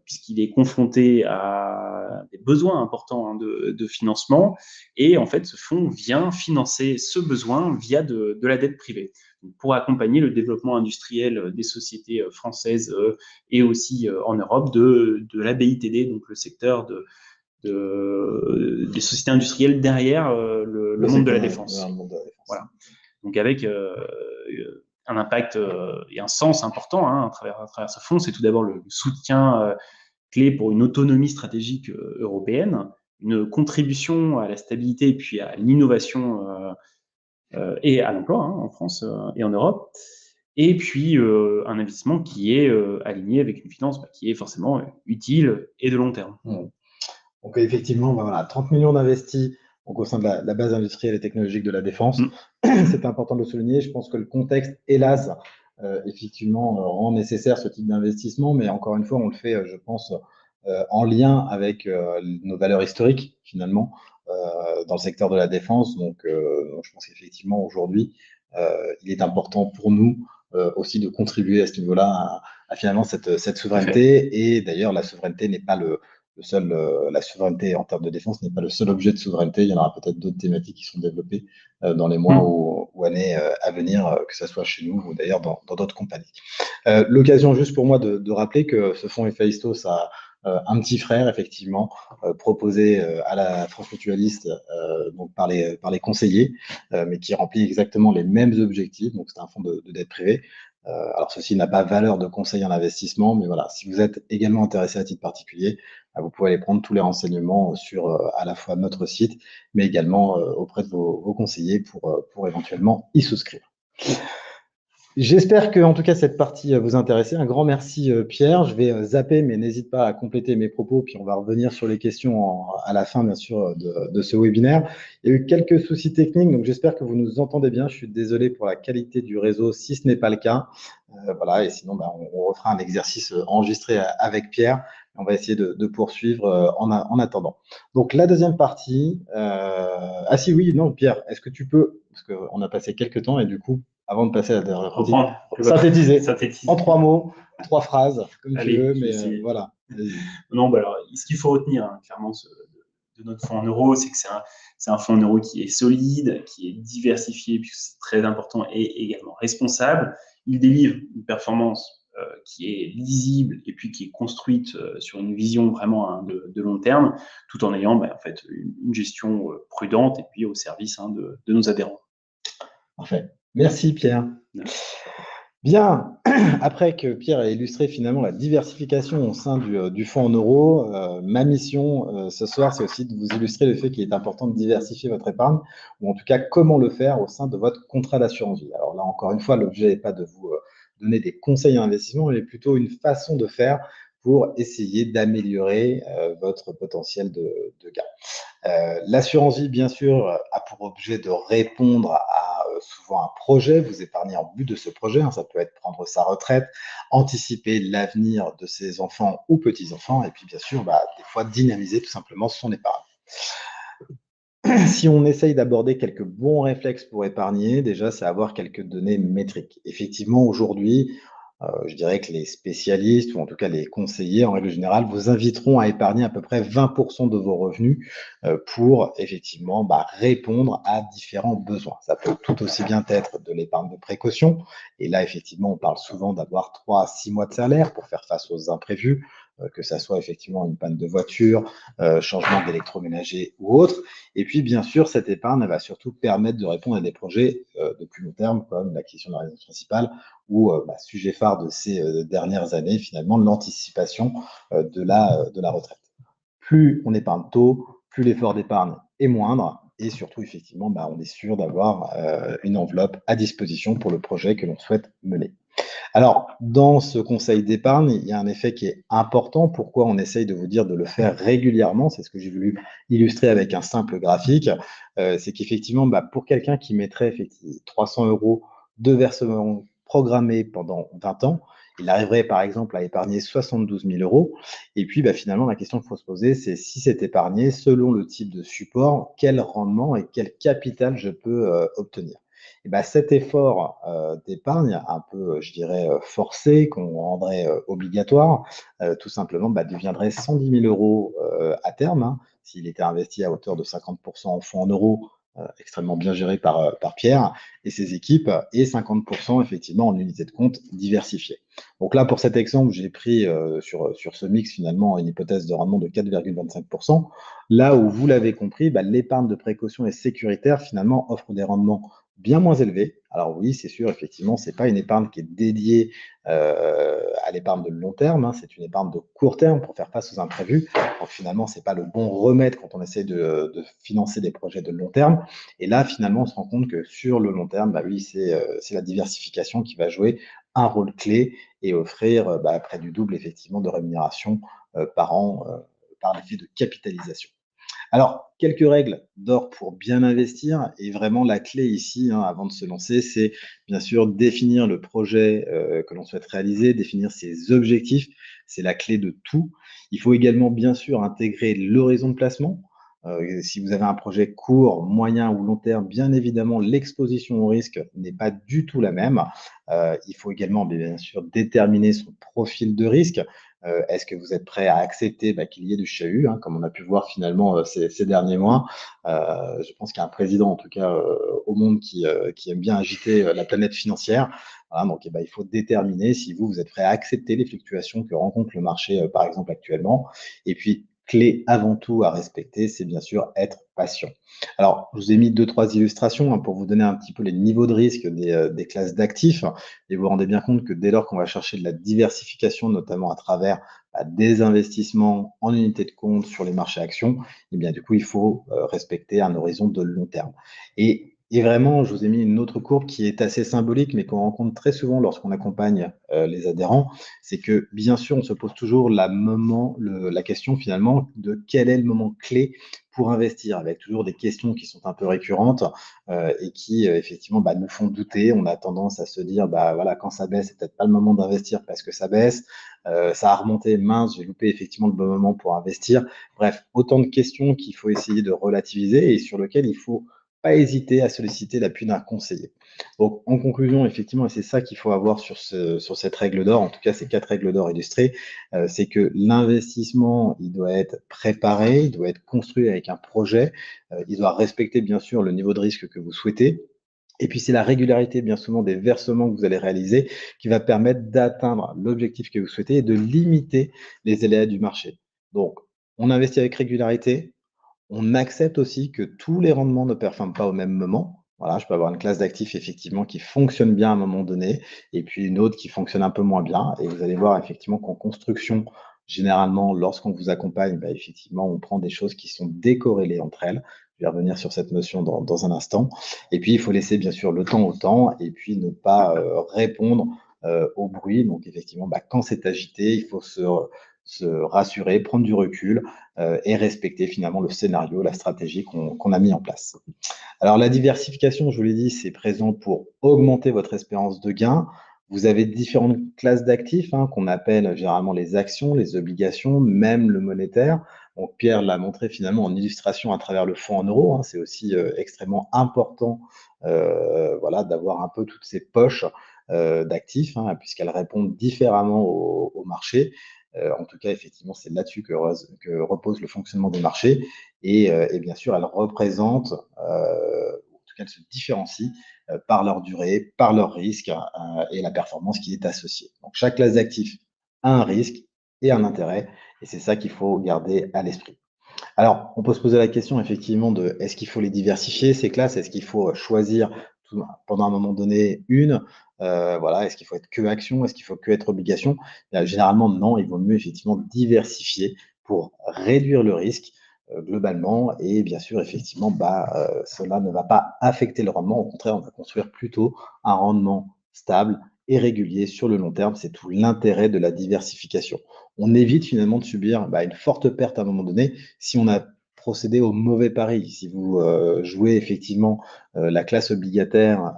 puisqu'il est confronté à des besoins importants de financement. Et en fait, ce fonds vient financer ce besoin via de la dette privée pour accompagner le développement industriel des sociétés françaises et aussi en Europe de la BITD, donc le secteur des sociétés industrielles derrière le monde de la défense. Le monde de la défense. Voilà. Donc avec un impact et un sens important à travers ce fonds, c'est tout d'abord le soutien clé pour une autonomie stratégique européenne, une contribution à la stabilité et puis à l'innovation et à l'emploi en France et en Europe. Et puis un investissement qui est aligné avec une finance qui est forcément utile et de long terme. Donc effectivement, voilà, 30 millions d'investis au sein de la base industrielle et technologique de la défense. C'est important de le souligner. Je pense que le contexte, hélas, effectivement, rend nécessaire ce type d'investissement, mais encore une fois, on le fait, je pense, en lien avec nos valeurs historiques, finalement, dans le secteur de la défense. Donc je pense qu'effectivement, aujourd'hui, il est important pour nous aussi de contribuer à ce niveau-là à finalement cette souveraineté. Et d'ailleurs, la souveraineté n'est pas la souveraineté en termes de défense n'est pas le seul objet de souveraineté. Il y en aura peut-être d'autres thématiques qui sont développées dans les mois ou années à venir, que ce soit chez nous ou d'ailleurs dans d'autres compagnies. L'occasion juste pour moi de rappeler que ce fonds Héphaïstos a un petit frère, effectivement, proposé à la France Mutualiste donc par les conseillers, mais qui remplit exactement les mêmes objectifs. Donc, c'est un fonds de dette privée. Alors, ceci n'a pas valeur de conseil en investissement, mais voilà, si vous êtes également intéressé à titre particulier, vous pouvez aller prendre tous les renseignements sur à la fois notre site, mais également auprès de vos conseillers pour éventuellement y souscrire. J'espère que, en tout cas, cette partie vous intéressait. Un grand merci, Pierre. Je vais zapper, mais n'hésite pas à compléter mes propos, puis on va revenir sur les questions à la fin, bien sûr, de ce webinaire. Il y a eu quelques soucis techniques, donc j'espère que vous nous entendez bien. Je suis désolé pour la qualité du réseau, si ce n'est pas le cas. Voilà, et sinon, on refera un exercice enregistré avec Pierre. On va essayer de poursuivre en attendant. Donc, la deuxième partie. Ah si, oui, non, Pierre, est-ce que tu peux, parce qu'on a passé quelques temps et du coup, avant de passer à la dernière partie, synthétiser en 3 mots, 3 phrases, comme tu veux, mais voilà. Non, alors, ce qu'il faut retenir, clairement, de notre fonds en euros, c'est que c'est un fonds en euros qui est solide, qui est diversifié, puisque c'est très important, et également responsable. Il délivre une performance qui est lisible et puis qui est construite sur une vision vraiment de long terme, tout en ayant en fait une gestion prudente et puis au service de nos adhérents. Parfait. Merci Pierre. Bien, après que Pierre a illustré finalement la diversification au sein du fonds en euros, ma mission ce soir, c'est aussi de vous illustrer le fait qu'il est important de diversifier votre épargne, ou en tout cas comment le faire au sein de votre contrat d'assurance vie. Alors là, encore une fois, l'objet n'est pas de vous donner des conseils en investissement, mais plutôt une façon de faire pour essayer d'améliorer votre potentiel de gain. L'assurance vie, bien sûr, a pour objet de répondre à souvent un projet, vous épargnez en but de ce projet, ça peut être prendre sa retraite, anticiper l'avenir de ses enfants ou petits-enfants, et puis bien sûr, des fois, dynamiser tout simplement son épargne. Si on essaye d'aborder quelques bons réflexes pour épargner, déjà, c'est avoir quelques données métriques. Effectivement, aujourd'hui, je dirais que les spécialistes, ou en tout cas les conseillers, en règle générale, vous inviteront à épargner à peu près 20% de vos revenus pour effectivement répondre à différents besoins. Ça peut tout aussi bien être de l'épargne de précaution. Et là, effectivement, on parle souvent d'avoir 3 à 6 mois de salaire pour faire face aux imprévus, que ça soit effectivement une panne de voiture, changement d'électroménager ou autre. Et puis, bien sûr, cette épargne elle va surtout permettre de répondre à des projets de plus long terme, comme l'acquisition de la résidence principale ou sujet phare de ces dernières années, finalement, l'anticipation de la retraite. Plus on épargne tôt, plus l'effort d'épargne est moindre et surtout, effectivement, on est sûr d'avoir une enveloppe à disposition pour le projet que l'on souhaite mener. Alors, dans ce conseil d'épargne, il y a un effet qui est important. Pourquoi on essaye de vous dire de le faire régulièrement? C'est ce que j'ai voulu illustrer avec un simple graphique. C'est qu'effectivement, pour quelqu'un qui mettrait effectivement 300 € de versement programmé pendant 20 ans, Il arriverait par exemple à épargner 72 000 euros. Et puis finalement, la question qu'il faut se poser, c'est si c'est épargné, selon le type de support, quel rendement et quel capital je peux obtenir. Et cet effort d'épargne, un peu, je dirais, forcé, qu'on rendrait obligatoire, tout simplement deviendrait 110 000 euros à terme, hein, s'il était investi à hauteur de 50% en fonds en euros, extrêmement bien géré par Pierre et ses équipes, et 50% effectivement en unités de compte diversifiées. Donc là, pour cet exemple, j'ai pris sur ce mix finalement une hypothèse de rendement de 4,25%. Là où vous l'avez compris, l'épargne de précaution et sécuritaire finalement offre des rendements bien moins élevés. Alors oui, c'est sûr, effectivement, c'est pas une épargne qui est dédiée à l'épargne de long terme, hein, c'est une épargne de court terme pour faire face aux imprévus. Donc finalement, c'est pas le bon remède quand on essaie de financer des projets de long terme. Et là, finalement, on se rend compte que sur le long terme, oui, c'est la diversification qui va jouer un rôle clé et offrir près du double effectivement de rémunération par an par l'effet de capitalisation. Alors, quelques règles d'or pour bien investir et vraiment la clé ici, hein, avant de se lancer, c'est bien sûr définir le projet que l'on souhaite réaliser, définir ses objectifs, c'est la clé de tout. Il faut également bien sûr intégrer l'horizon de placement. Si vous avez un projet court, moyen ou long terme, bien évidemment, l'exposition au risque n'est pas du tout la même. Il faut également, bien sûr, déterminer son profil de risque. Est-ce que vous êtes prêt à accepter qu'il y ait du chahut, hein, comme on a pu voir finalement ces derniers mois. Je pense qu'il y a un président, en tout cas, au monde qui aime bien agiter la planète financière. Voilà, donc il faut déterminer si vous êtes prêt à accepter les fluctuations que rencontre le marché, par exemple, actuellement. Et puis, clé avant tout à respecter, c'est bien sûr être patient. Alors, je vous ai mis 2-3 illustrations pour vous donner un petit peu les niveaux de risque des classes d'actifs. Et vous vous rendez bien compte que dès lors qu'on va chercher de la diversification, notamment à travers des investissements en unités de compte sur les marchés actions, et bien du coup, il faut respecter un horizon de long terme. Et vraiment, je vous ai mis une autre courbe qui est assez symbolique, mais qu'on rencontre très souvent lorsqu'on accompagne les adhérents. C'est que, bien sûr, on se pose toujours la question finalement de quel est le moment clé pour investir, avec toujours des questions qui sont un peu récurrentes et qui, effectivement, nous font douter. On a tendance à se dire, voilà, quand ça baisse, c'est peut-être pas le moment d'investir parce que ça baisse. Ça a remonté, mince, j'ai loupé effectivement le bon moment pour investir. Bref, autant de questions qu'il faut essayer de relativiser et sur lesquelles il faut pas hésiter à solliciter l'appui d'un conseiller. Donc, en conclusion, effectivement, et c'est ça qu'il faut avoir sur cette règle d'or, en tout cas ces 4 règles d'or illustrées, c'est que l'investissement, il doit être préparé, il doit être construit avec un projet, il doit respecter bien sûr le niveau de risque que vous souhaitez. Et puis, c'est la régularité, bien souvent, des versements que vous allez réaliser qui va permettre d'atteindre l'objectif que vous souhaitez et de limiter les aléas du marché. Donc, on investit avec régularité, on accepte aussi que tous les rendements ne performent pas au même moment. Voilà, je peux avoir une classe d'actifs effectivement qui fonctionne bien à un moment donné et puis une autre qui fonctionne un peu moins bien. Et vous allez voir effectivement qu'en construction, généralement, lorsqu'on vous accompagne, effectivement, on prend des choses qui sont décorrélées entre elles. Je vais revenir sur cette notion dans un instant. Et puis, il faut laisser bien sûr le temps au temps et puis ne pas répondre au bruit. Donc, effectivement, quand c'est agité, il faut se rassurer, prendre du recul et respecter finalement le scénario, la stratégie qu'on a mis en place. Alors la diversification, je vous l'ai dit, c'est présent pour augmenter votre espérance de gain. Vous avez différentes classes d'actifs qu'on appelle généralement les actions, les obligations, même le monétaire. Donc Pierre l'a montré finalement en illustration à travers le fonds en euros. C'est aussi extrêmement important voilà, d'avoir un peu toutes ces poches d'actifs, puisqu'elles répondent différemment au marché. En tout cas, effectivement, c'est là-dessus que repose le fonctionnement des marchés. Et bien sûr, elles représentent, en tout cas, elles se différencient par leur durée, par leur risque et la performance qui est associée. Donc, chaque classe d'actifs a un risque et un intérêt, et c'est ça qu'il faut garder à l'esprit. Alors, on peut se poser la question effectivement de est-ce qu'il faut les diversifier, ces classes? Est-ce qu'il faut choisir pendant un moment donné une? Voilà, est-ce qu'il faut être que action? Est-ce qu'il faut que être obligation? Généralement, non, il vaut mieux effectivement diversifier pour réduire le risque globalement et bien sûr, effectivement, cela ne va pas affecter le rendement. Au contraire, on va construire plutôt un rendement stable et régulier sur le long terme. C'est tout l'intérêt de la diversification. On évite finalement de subir une forte perte à un moment donné si on a procéder au mauvais pari. Si vous jouez effectivement la classe obligataire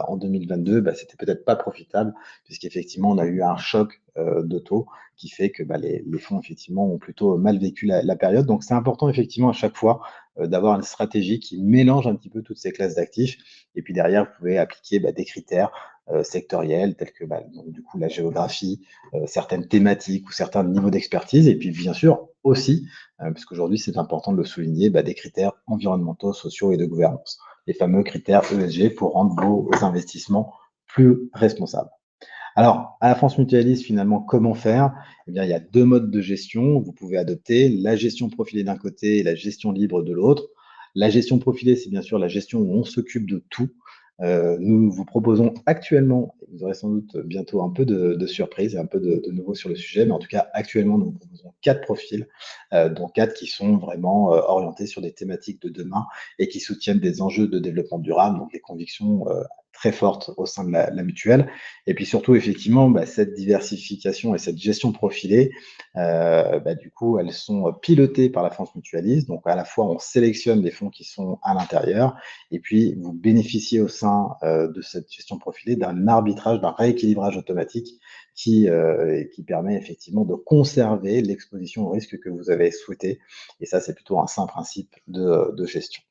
en 2022, bah, c'était peut-être pas profitable, puisqu'effectivement, on a eu un choc de taux qui fait que bah, les fonds, effectivement, ont plutôt mal vécu la période. Donc, c'est important, effectivement, à chaque fois, d'avoir une stratégie qui mélange un petit peu toutes ces classes d'actifs. Et puis derrière, vous pouvez appliquer bah, des critères sectoriels, tels que bah, donc, du coup, la géographie, certaines thématiques ou certains niveaux d'expertise. Et puis, bien sûr, aussi, puisqu'aujourd'hui, c'est important de le souligner, bah, des critères environnementaux, sociaux et de gouvernance. Les fameux critères ESG pour rendre vos investissements plus responsables. Alors, à la France Mutualiste, finalement, comment faire? Eh bien, il y a deux modes de gestion. Vous pouvez adopter la gestion profilée d'un côté et la gestion libre de l'autre. La gestion profilée, c'est bien sûr la gestion où on s'occupe de tout. Nous vous proposons actuellement, et vous aurez sans doute bientôt un peu de surprise, un peu de nouveau sur le sujet, mais en tout cas, actuellement, nous vous proposons 4 profils, dont 4 qui sont vraiment orientés sur des thématiques de demain et qui soutiennent des enjeux de développement durable, donc des convictions très fortes au sein de la mutuelle. Et puis surtout, effectivement, bah, cette diversification et cette gestion profilée, bah, du coup, elles sont pilotées par la France Mutualiste. Donc, à la fois, on sélectionne les fonds qui sont à l'intérieur, et puis vous bénéficiez au sein de cette gestion profilée d'un arbitrage, d'un rééquilibrage automatique qui permet effectivement de conserver l'exposition au risque que vous avez souhaité. Et ça, c'est plutôt un sain principe de gestion.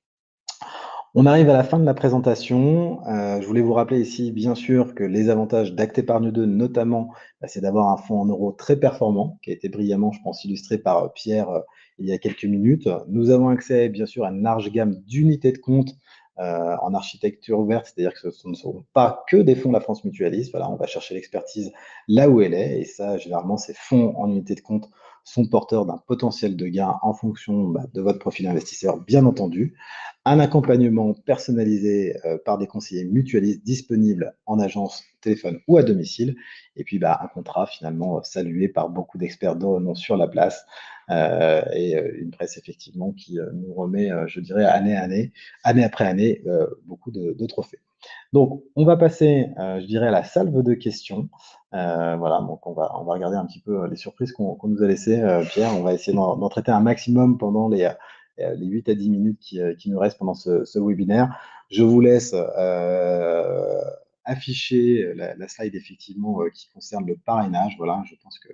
On arrive à la fin de la présentation. Je voulais vous rappeler ici, bien sûr, que les avantages d'Acte Épargne 2, notamment, bah, c'est d'avoir un fonds en euros très performant, qui a été brillamment, je pense, illustré par Pierre il y a quelques minutes. Nous avons accès, bien sûr, à une large gamme d'unités de compte en architecture ouverte, c'est-à-dire que ce ne seront pas que des fonds de la France Mutualiste. Voilà, on va chercher l'expertise là où elle est, et ça, généralement, ces fonds en unité de compte sont porteurs d'un potentiel de gain en fonction bah, de votre profil investisseur, bien entendu. Un accompagnement personnalisé par des conseillers mutualistes disponibles en agence, téléphone ou à domicile. Et puis bah, un contrat finalement salué par beaucoup d'experts de renom sur la place et une presse effectivement qui nous remet, je dirais, année après année, beaucoup de trophées. Donc, on va passer, je dirais, à la salve de questions. Voilà, donc on va regarder un petit peu les surprises qu'on nous a laissées, Pierre. On va essayer d'en traiter un maximum pendant les 8 à 10 minutes qui nous restent pendant ce webinaire. Je vous laisse afficher la slide effectivement qui concerne le parrainage. Voilà, je pense que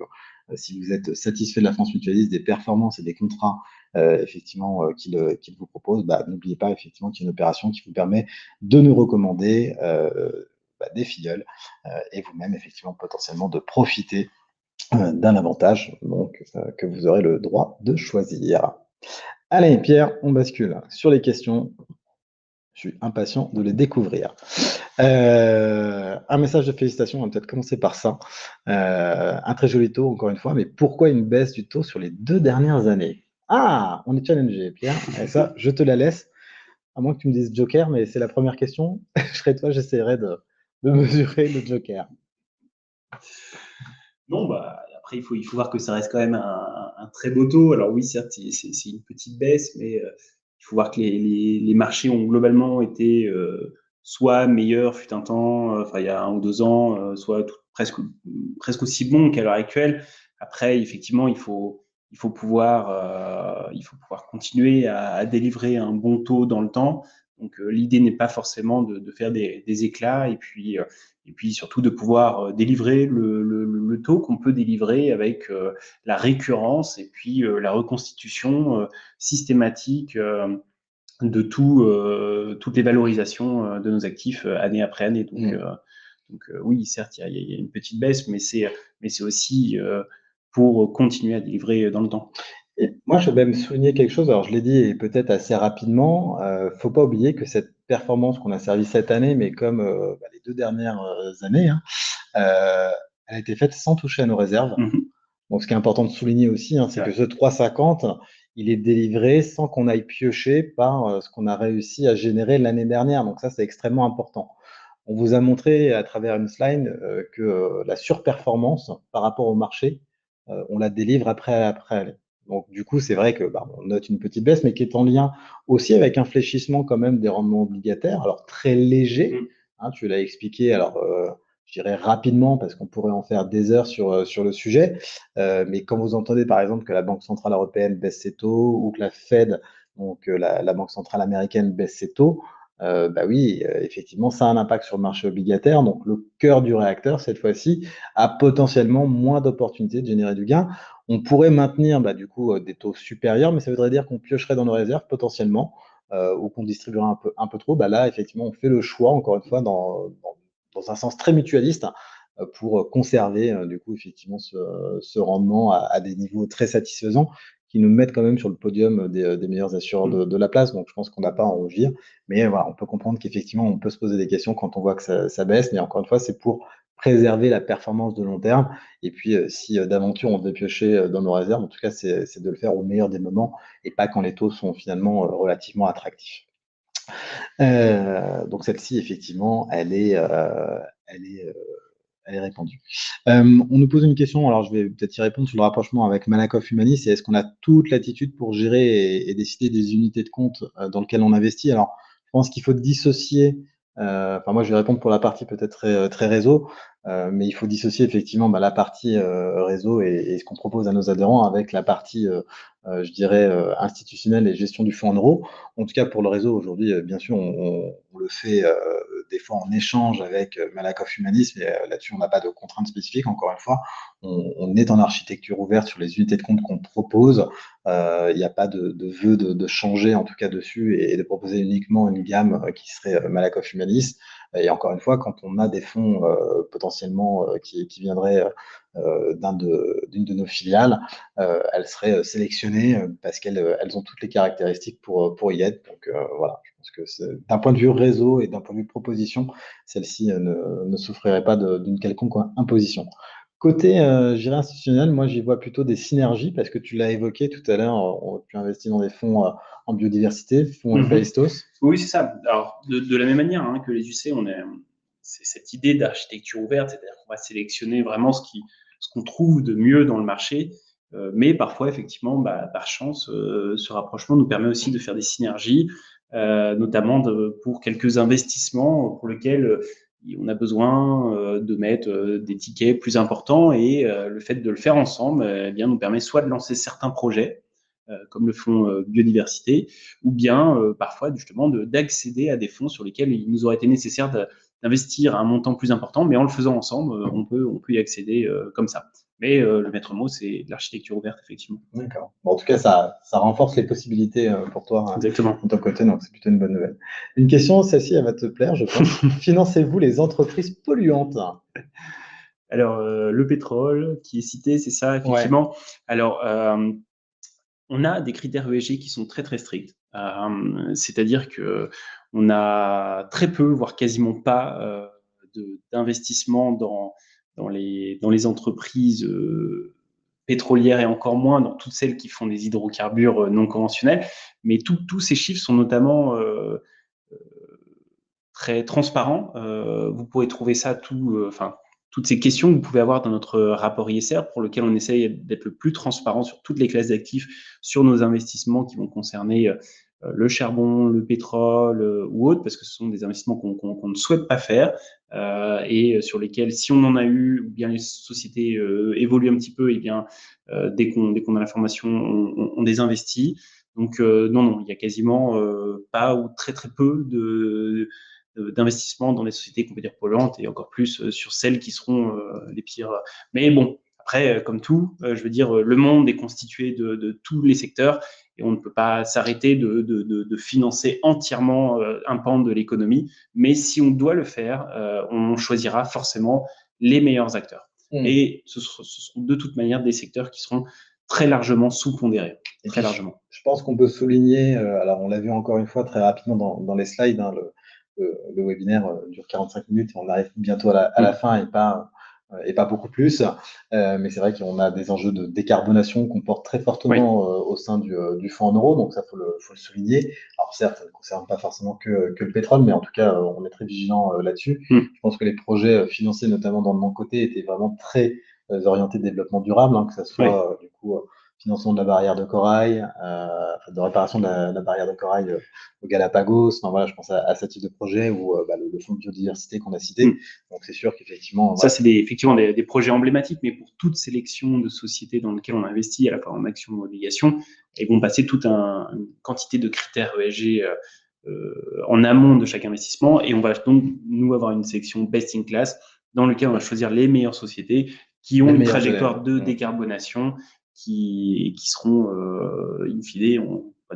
si vous êtes satisfait de la France Mutualiste, des performances et des contrats effectivement qu'il vous propose, bah, n'oubliez pas effectivement qu'il y a une opération qui vous permet de nous recommander bah, des filleuls et vous-même effectivement potentiellement de profiter d'un avantage donc, que vous aurez le droit de choisir. Allez, Pierre, on bascule sur les questions. Je suis impatient de les découvrir. Un message de félicitations, on va peut-être commencer par ça. Un très joli taux, encore une fois, mais pourquoi une baisse du taux sur les 2 dernières années? Ah, on est challengé, Pierre. Et ça, je te la laisse, à moins que tu me dises Joker, mais c'est la première question. Je serais toi, j'essaierai de mesurer le Joker. Non, bah, après, il faut voir que ça reste quand même un très beau taux. Alors oui, certes, c'est une petite baisse, mais il faut voir que les marchés ont globalement été soit meilleurs, fut un temps, enfin il y a 1 ou 2 ans, soit presque aussi bons qu'à l'heure actuelle. Après, effectivement, il faut pouvoir continuer à délivrer un bon taux dans le temps. Donc l'idée n'est pas forcément de faire des éclats, et puis surtout de pouvoir délivrer le taux qu'on peut délivrer avec la récurrence et puis la reconstitution systématique de toutes les valorisations de nos actifs année après année. Donc oui, certes, il y a une petite baisse, mais c'est aussi pour continuer à délivrer dans le temps. Et moi, je vais même souligner quelque chose. Alors, je l'ai dit et peut-être assez rapidement. Faut pas oublier que cette performance qu'on a servie cette année, mais comme bah, les 2 dernières années, hein, elle a été faite sans toucher à nos réserves. Donc, ce qui est important de souligner aussi, hein, c'est que ce 3,50, il est délivré sans qu'on aille piocher par ce qu'on a réussi à générer l'année dernière. Donc, ça, c'est extrêmement important. On vous a montré à travers une slide que la surperformance par rapport au marché, on la délivre après. Donc, du coup, c'est vrai que bah, on note une petite baisse, mais qui est en lien aussi avec un fléchissement quand même des rendements obligataires, alors très léger, hein, tu l'as expliqué, alors je dirais rapidement, parce qu'on pourrait en faire des heures sur le sujet, mais quand vous entendez par exemple que la Banque Centrale Européenne baisse ses taux ou que la Fed donc la Banque centrale américaine baisse ses taux, bah oui, effectivement, ça a un impact sur le marché obligataire. Donc, le cœur du réacteur, cette fois-ci, a potentiellement moins d'opportunités de générer du gain. On pourrait maintenir bah, du coup des taux supérieurs, mais ça voudrait dire qu'on piocherait dans nos réserves potentiellement ou qu'on distribuerait un peu trop. Bah, là, effectivement, on fait le choix, encore une fois, dans un sens très mutualiste, pour conserver du coup effectivement ce rendement à des niveaux très satisfaisants qui nous mettent quand même sur le podium des meilleurs assureurs de la place. Donc je pense qu'on n'a pas à en rougir. Mais voilà, on peut comprendre qu'effectivement, on peut se poser des questions quand on voit que ça baisse. Mais encore une fois, c'est pour préserver la performance de long terme. Et puis, si d'aventure on devait piocher dans nos réserves, en tout cas, c'est de le faire au meilleur des moments et pas quand les taux sont finalement relativement attractifs. Donc celle-ci, effectivement, elle est, euh, elle est répandue. On nous pose une question, alors je vais peut-être y répondre sur le rapprochement avec Malakoff Humanis, c'est est-ce qu'on a toute l'attitude pour gérer et décider des unités de compte dans lesquelles on investit? Alors, je pense qu'il faut dissocier, enfin moi je vais répondre pour la partie peut-être très réseau, mais il faut dissocier effectivement bah, la partie réseau et ce qu'on propose à nos adhérents avec la partie, je dirais, institutionnelle et gestion du fonds en euros. En tout cas, pour le réseau aujourd'hui, bien sûr, on le fait des fois en échange avec Malakoff Humanis, mais là-dessus, on n'a pas de contraintes spécifiques. Encore une fois, on est en architecture ouverte sur les unités de compte qu'on propose. Il n'y a pas de vœu de changer, en tout cas, dessus et de proposer uniquement une gamme qui serait Malakoff Humanis. Et encore une fois, quand on a des fonds potentiellement qui viendraient d'une de nos filiales, elles seraient sélectionnées parce qu'elles ont toutes les caractéristiques pour y être. Donc voilà, je pense que d'un point de vue réseau et d'un point de vue proposition, celle-ci ne souffrirait pas d'une quelconque imposition. Côté, je dirais institutionnel, moi j'y vois plutôt des synergies parce que tu l'as évoqué tout à l'heure, tu investis dans des fonds en biodiversité, fonds Héphaïstos. Oui, c'est ça. Alors, de la même manière hein, que les UC, c'est cette idée d'architecture ouverte, c'est-à-dire qu'on va sélectionner vraiment ce qu'on trouve de mieux dans le marché, mais parfois, effectivement, bah, par chance, ce rapprochement nous permet aussi de faire des synergies, notamment pour quelques investissements pour lesquels on a besoin de mettre des tickets plus importants et le fait de le faire ensemble eh bien, nous permet soit de lancer certains projets, comme le fonds biodiversité, ou bien parfois justement d'accéder à des fonds sur lesquels il nous aurait été nécessaire d'investir un montant plus important, mais en le faisant ensemble, on peut y accéder comme ça. Mais le maître mot, c'est l'architecture ouverte, effectivement. D'accord. Bon, en tout cas, ça renforce les possibilités pour toi Exactement. de ton côté, donc c'est plutôt une bonne nouvelle. Une question, celle-ci, elle va te plaire, je pense. Financez-vous les entreprises polluantes? Alors, le pétrole qui est cité, c'est ça, Ouais. effectivement. Alors, on a des critères ESG qui sont très très stricts. C'est-à-dire que on a très peu, voire quasiment pas, d'investissement dans les entreprises pétrolières et encore moins dans toutes celles qui font des hydrocarbures non conventionnels. Mais tous ces chiffres sont notamment très transparents. Vous pourrez trouver ça enfin toutes ces questions que vous pouvez avoir dans notre rapport ISR pour lequel on essaye d'être le plus transparent sur toutes les classes d'actifs, sur nos investissements qui vont concerner le charbon, le pétrole ou autre, parce que ce sont des investissements qu'on ne souhaite pas faire et sur lesquels, si on en a eu, ou bien les sociétés évoluent un petit peu, et bien dès qu'on a l'information, on désinvestit. Donc non, il y a quasiment pas ou très très peu d'investissement dans les sociétés qu'on peut dire polluantes et encore plus sur celles qui seront les pires. Mais bon, après, comme tout, je veux dire, le monde est constitué de tous les secteurs et on ne peut pas s'arrêter de financer entièrement un pan de l'économie. Mais si on doit le faire, on choisira forcément les meilleurs acteurs. Et ce seront de toute manière des secteurs qui seront très largement sous-pondérés. Très largement. Je pense qu'on peut souligner, alors on l'a vu encore une fois très rapidement dans les slides, hein, le webinaire dure 45 minutes et on arrive bientôt à la fin et pas beaucoup plus. Mais c'est vrai qu'on a des enjeux de décarbonation qu'on porte très fortement au sein du fonds en euros, donc ça faut le souligner. Alors certes, ça ne concerne pas forcément que le pétrole, mais en tout cas, on est très vigilant là-dessus. Je pense que les projets financés, notamment dans mon côté, étaient vraiment très orientés développement durable, hein, que ce soit du coup financement de la barrière de corail, de réparation de la barrière de corail au Galapagos. Enfin, voilà, je pense à ce type de projet ou le fonds de biodiversité qu'on a cité. Donc c'est sûr qu'effectivement, Ça, voilà. c'est effectivement des projets emblématiques, mais pour toute sélection de sociétés dans lesquelles on investit, à la fois en actions ou en obligations, ils vont passer toute une quantité de critères ESG en amont de chaque investissement, et on va donc, nous, avoir une sélection best in class dans lequel on va choisir les meilleures sociétés qui ont une trajectoire de décarbonation qui seront, in fine,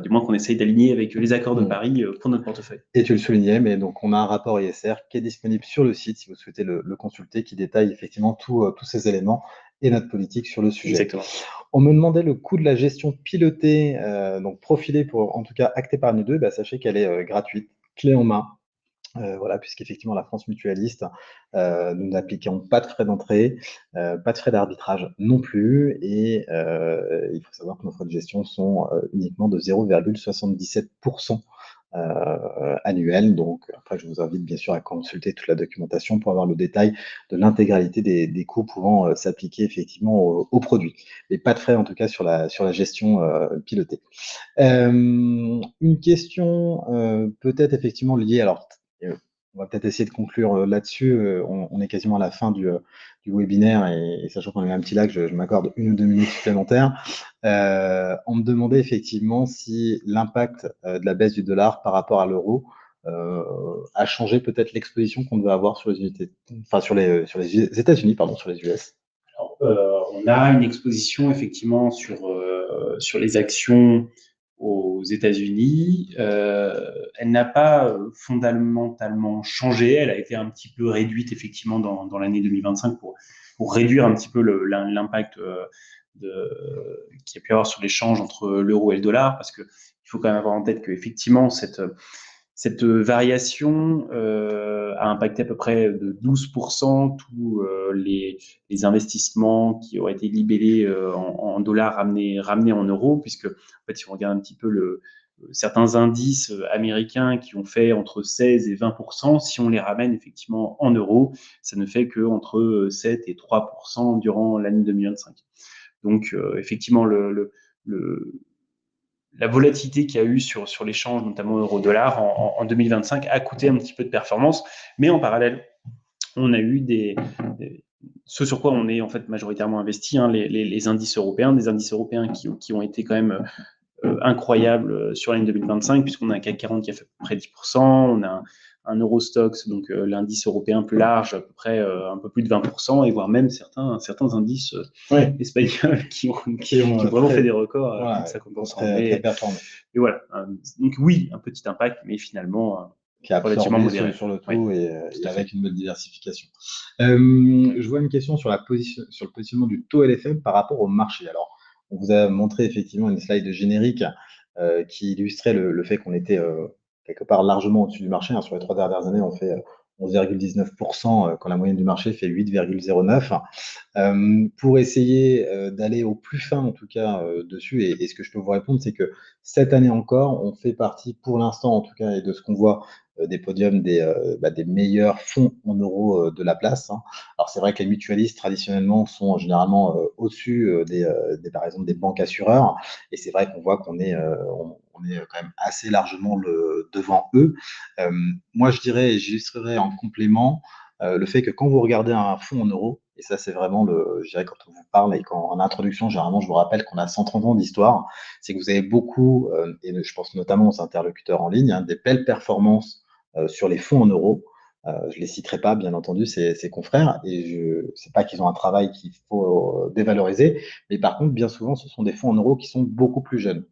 du moins qu'on essaye d'aligner avec les accords de Paris pour notre portefeuille. Et tu le soulignais, mais donc on a un rapport ISR qui est disponible sur le site si vous souhaitez le consulter, qui détaille effectivement tous ces éléments et notre politique sur le sujet. Exactement. On me demandait le coût de la gestion pilotée, donc profilée pour en tout cas Acte Épargne 2, sachez qu'elle est gratuite, clé en main. Voilà, puisqu'effectivement la France Mutualiste, nous n'appliquons pas de frais d'entrée, pas de frais d'arbitrage non plus, et il faut savoir que nos frais de gestion sont uniquement de 0,77% annuel. Donc après, je vous invite bien sûr à consulter toute la documentation pour avoir le détail de l'intégralité des coûts pouvant s'appliquer effectivement au produit. Mais pas de frais en tout cas sur la gestion pilotée. Une question peut-être effectivement liée, alors on va peut-être essayer de conclure là-dessus, on est quasiment à la fin du webinaire et sachant qu'on a eu un petit lag, je m'accorde 1 ou 2 minutes supplémentaires. On me demandait effectivement si l'impact de la baisse du dollar par rapport à l'euro a changé peut-être l'exposition qu'on devait avoir sur les unités, enfin sur les États-Unis, pardon, sur les US. Alors, on a une exposition effectivement sur les actions aux États-Unis. Elle n'a pas fondamentalement changé. Elle a été un petit peu réduite effectivement dans l'année 2025 pour réduire un petit peu l'impact qu'il y a pu avoir sur l'échange entre l'euro et le dollar, parce que il faut quand même avoir en tête que effectivement cette variation a impacté à peu près de 12% tous les investissements qui auraient été libellés en dollars ramenés en euros, puisque en fait, si on regarde un petit peu certains indices américains qui ont fait entre 16 et 20%, si on les ramène effectivement en euros, ça ne fait que entre 7 et 3% durant l'année 2025. Donc effectivement, la volatilité qu'il y a eu sur l'échange, notamment euro-dollar, en 2025, a coûté un petit peu de performance. Mais en parallèle, on a eu ce sur quoi on est en fait majoritairement investi, les indices européens, des indices européens qui ont été quand même incroyables sur l'année 2025, puisqu'on a un CAC 40 qui a fait à peu près 10%, on a un Eurostoxx, donc l'indice européen plus large, à peu près un peu plus de 20%, et voire même certains indices espagnols qui ont vraiment fait des records à plus de 50%. Très performants. Et voilà. Donc oui, un petit impact, mais finalement qui a relativement modéré sur le tout et avec une bonne diversification. Je vois une question sur le positionnement du taux LFM par rapport au marché. Alors, on vous a montré effectivement une slide générique qui illustrait le fait qu'on était quelque part largement au-dessus du marché. Sur les 3 dernières années, on fait 11,19% quand la moyenne du marché fait 8,09%. Pour essayer d'aller au plus fin, en tout cas, dessus, et ce que je peux vous répondre, c'est que cette année encore, on fait partie, pour l'instant en tout cas, et de ce qu'on voit des podiums des meilleurs fonds en euros de la place. Alors c'est vrai que les mutualistes traditionnellement sont généralement au-dessus par exemple des banques assureurs, et c'est vrai qu'on voit qu'on est on est quand même assez largement devant eux. Moi je dirais, et j'illustrerai en complément, le fait que quand vous regardez un fonds en euros, et ça c'est vraiment je dirais quand on vous parle et quand en introduction, généralement je vous rappelle qu'on a 130 ans d'histoire, c'est que vous avez beaucoup, et je pense notamment aux interlocuteurs en ligne, des belles performances sur les fonds en euros. Je ne les citerai pas, bien entendu, ces confrères, et je ne sais pas qu'ils ont un travail qu'il faut dévaloriser, mais par contre, bien souvent, ce sont des fonds en euros qui sont beaucoup plus jeunes.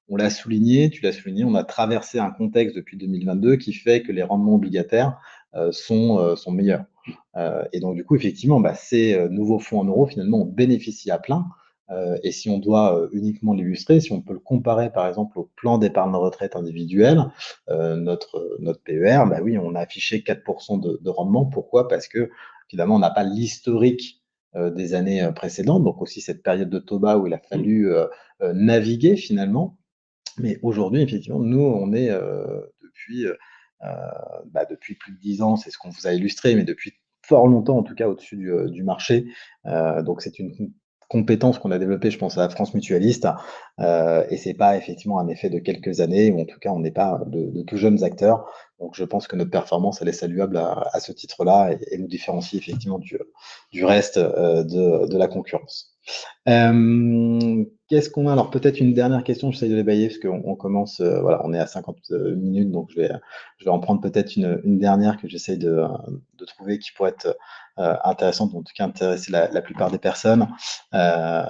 On l'a souligné, tu l'as souligné, on a traversé un contexte depuis 2022 qui fait que les rendements obligataires sont meilleurs. Et donc, du coup, effectivement, ces nouveaux fonds en euros, finalement, on bénéficie à plein. Et si on doit uniquement l'illustrer, si on peut le comparer par exemple au plan d'épargne retraite individuel, notre PER, oui, on a affiché 4% de rendement. Pourquoi? Parce que finalement, on n'a pas l'historique des années précédentes, donc aussi cette période de taux bas où il a fallu naviguer finalement. Mais aujourd'hui, effectivement, nous, on est depuis plus de 10 ans, c'est ce qu'on vous a illustré, mais depuis fort longtemps, en tout cas, au-dessus du marché. Donc, c'est une compétence qu'on a développée, je pense, à la France Mutualiste, et c'est pas effectivement un effet de quelques années, ou en tout cas, on n'est pas de tout jeunes acteurs. Donc, je pense que notre performance, elle est saluable à ce titre-là et nous différencie effectivement du reste de la concurrence. Qu'est-ce qu'on a? Alors, peut-être une dernière question, j'essaie de les bailler parce qu'on commence, voilà, on est à 50 minutes, donc je vais en prendre peut-être une dernière que j'essaie de trouver qui pourrait être intéressante, ou en tout cas intéresser la plupart des personnes. Euh,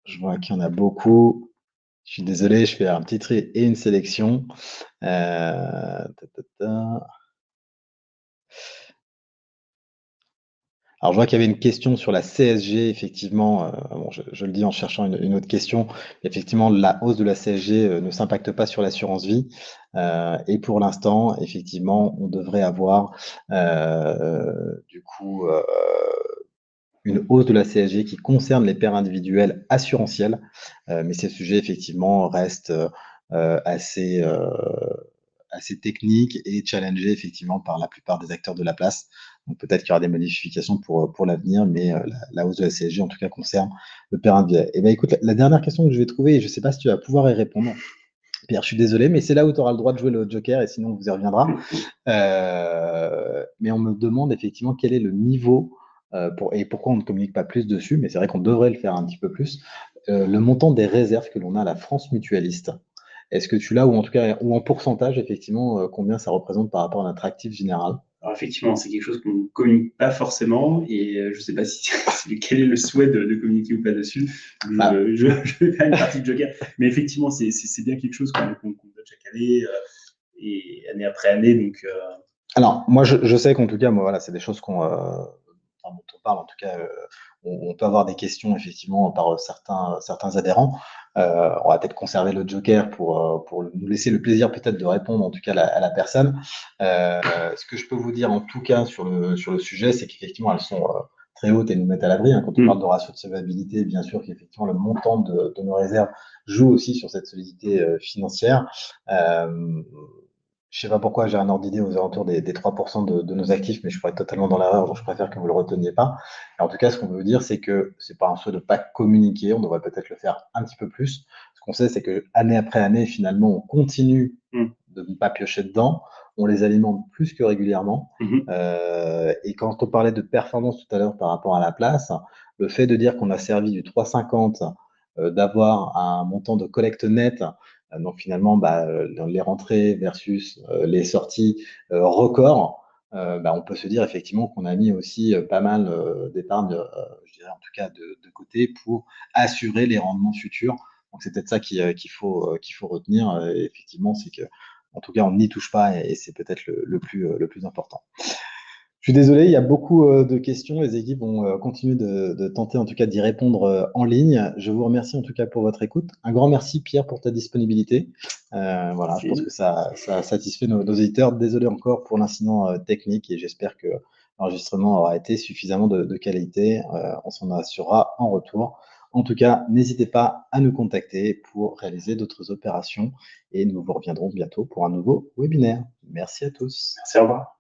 je vois qu'il y en a beaucoup. Je suis désolé, je fais un petit tri et une sélection. Ta, ta, ta. Alors, je vois qu'il y avait une question sur la CSG, effectivement. Bon, je le dis en cherchant une autre question. Effectivement, la hausse de la CSG ne s'impacte pas sur l'assurance vie. Et pour l'instant, effectivement, on devrait avoir du coup une hausse de la CSG qui concerne les paires individuelles assurantielles. Mais ces sujets, effectivement, restent assez assez technique et challengé effectivement par la plupart des acteurs de la place. Donc peut-être qu'il y aura des modifications pour l'avenir, mais la hausse de la CSG en tout cas concerne le père individuel. Et ben écoute, la dernière question que je vais trouver, et je ne sais pas si tu vas pouvoir y répondre, Pierre, je suis désolé, mais c'est là où tu auras le droit de jouer le joker et sinon on vous y reviendra. Mais on me demande effectivement quel est le niveau et pourquoi on ne communique pas plus dessus, mais c'est vrai qu'on devrait le faire un petit peu plus. Le montant des réserves que l'on a à la France Mutualiste. Est-ce que tu l'as, ou en tout cas, ou en pourcentage, effectivement, combien ça représente par rapport à notre actif général? Alors effectivement, c'est quelque chose qu'on ne communique pas forcément et je ne sais pas quel est le souhait de communiquer ou pas dessus. Bah, Je vais faire une partie de Joker, mais effectivement, c'est bien quelque chose qu'on donne chaque année et année après année. Donc, alors, moi, je sais qu'en tout cas, moi, voilà, c'est des choses dont on parle. En tout cas, on peut avoir des questions, effectivement, par certains adhérents. On va peut-être conserver le joker pour nous laisser le plaisir peut-être de répondre, en tout cas, à la personne. Ce que je peux vous dire, en tout cas, sur le sujet, c'est qu'effectivement, elles sont très hautes et nous mettent à l'abri, hein. Quand on parle de ratio de solvabilité, bien sûr qu'effectivement, le montant de nos réserves joue aussi sur cette solidité financière. Euh, Je sais pas pourquoi j'ai un ordre d'idée aux alentours des 3% de nos actifs, mais je pourrais être totalement dans l'erreur, donc je préfère que vous le reteniez pas. Et en tout cas, ce qu'on veut dire, c'est que c'est pas un souhait de pas communiquer, on devrait peut-être le faire un petit peu plus. Ce qu'on sait, c'est que année après année, finalement, on continue de ne pas piocher dedans, on les alimente plus que régulièrement. Et quand on parlait de performance tout à l'heure par rapport à la place, le fait de dire qu'on a servi du 3,50, d'avoir un montant de collecte net, donc finalement, bah, les rentrées versus les sorties records, bah, on peut se dire effectivement qu'on a mis aussi pas mal d'épargne, je dirais en tout cas de côté pour assurer les rendements futurs. Donc c'est peut-être ça qu'il faut retenir. Effectivement, c'est que en tout cas on n'y touche pas et c'est peut-être le plus important. Je suis désolé, il y a beaucoup de questions. Les équipes vont continuer de tenter en tout cas d'y répondre en ligne. Je vous remercie en tout cas pour votre écoute. Un grand merci Pierre pour ta disponibilité. Voilà, je pense que ça satisfait nos éditeurs. Désolé encore pour l'incident technique et j'espère que l'enregistrement aura été suffisamment de qualité. On s'en assurera en retour. En tout cas, n'hésitez pas à nous contacter pour réaliser d'autres opérations et nous vous reviendrons bientôt pour un nouveau webinaire. Merci à tous. merci, au revoir.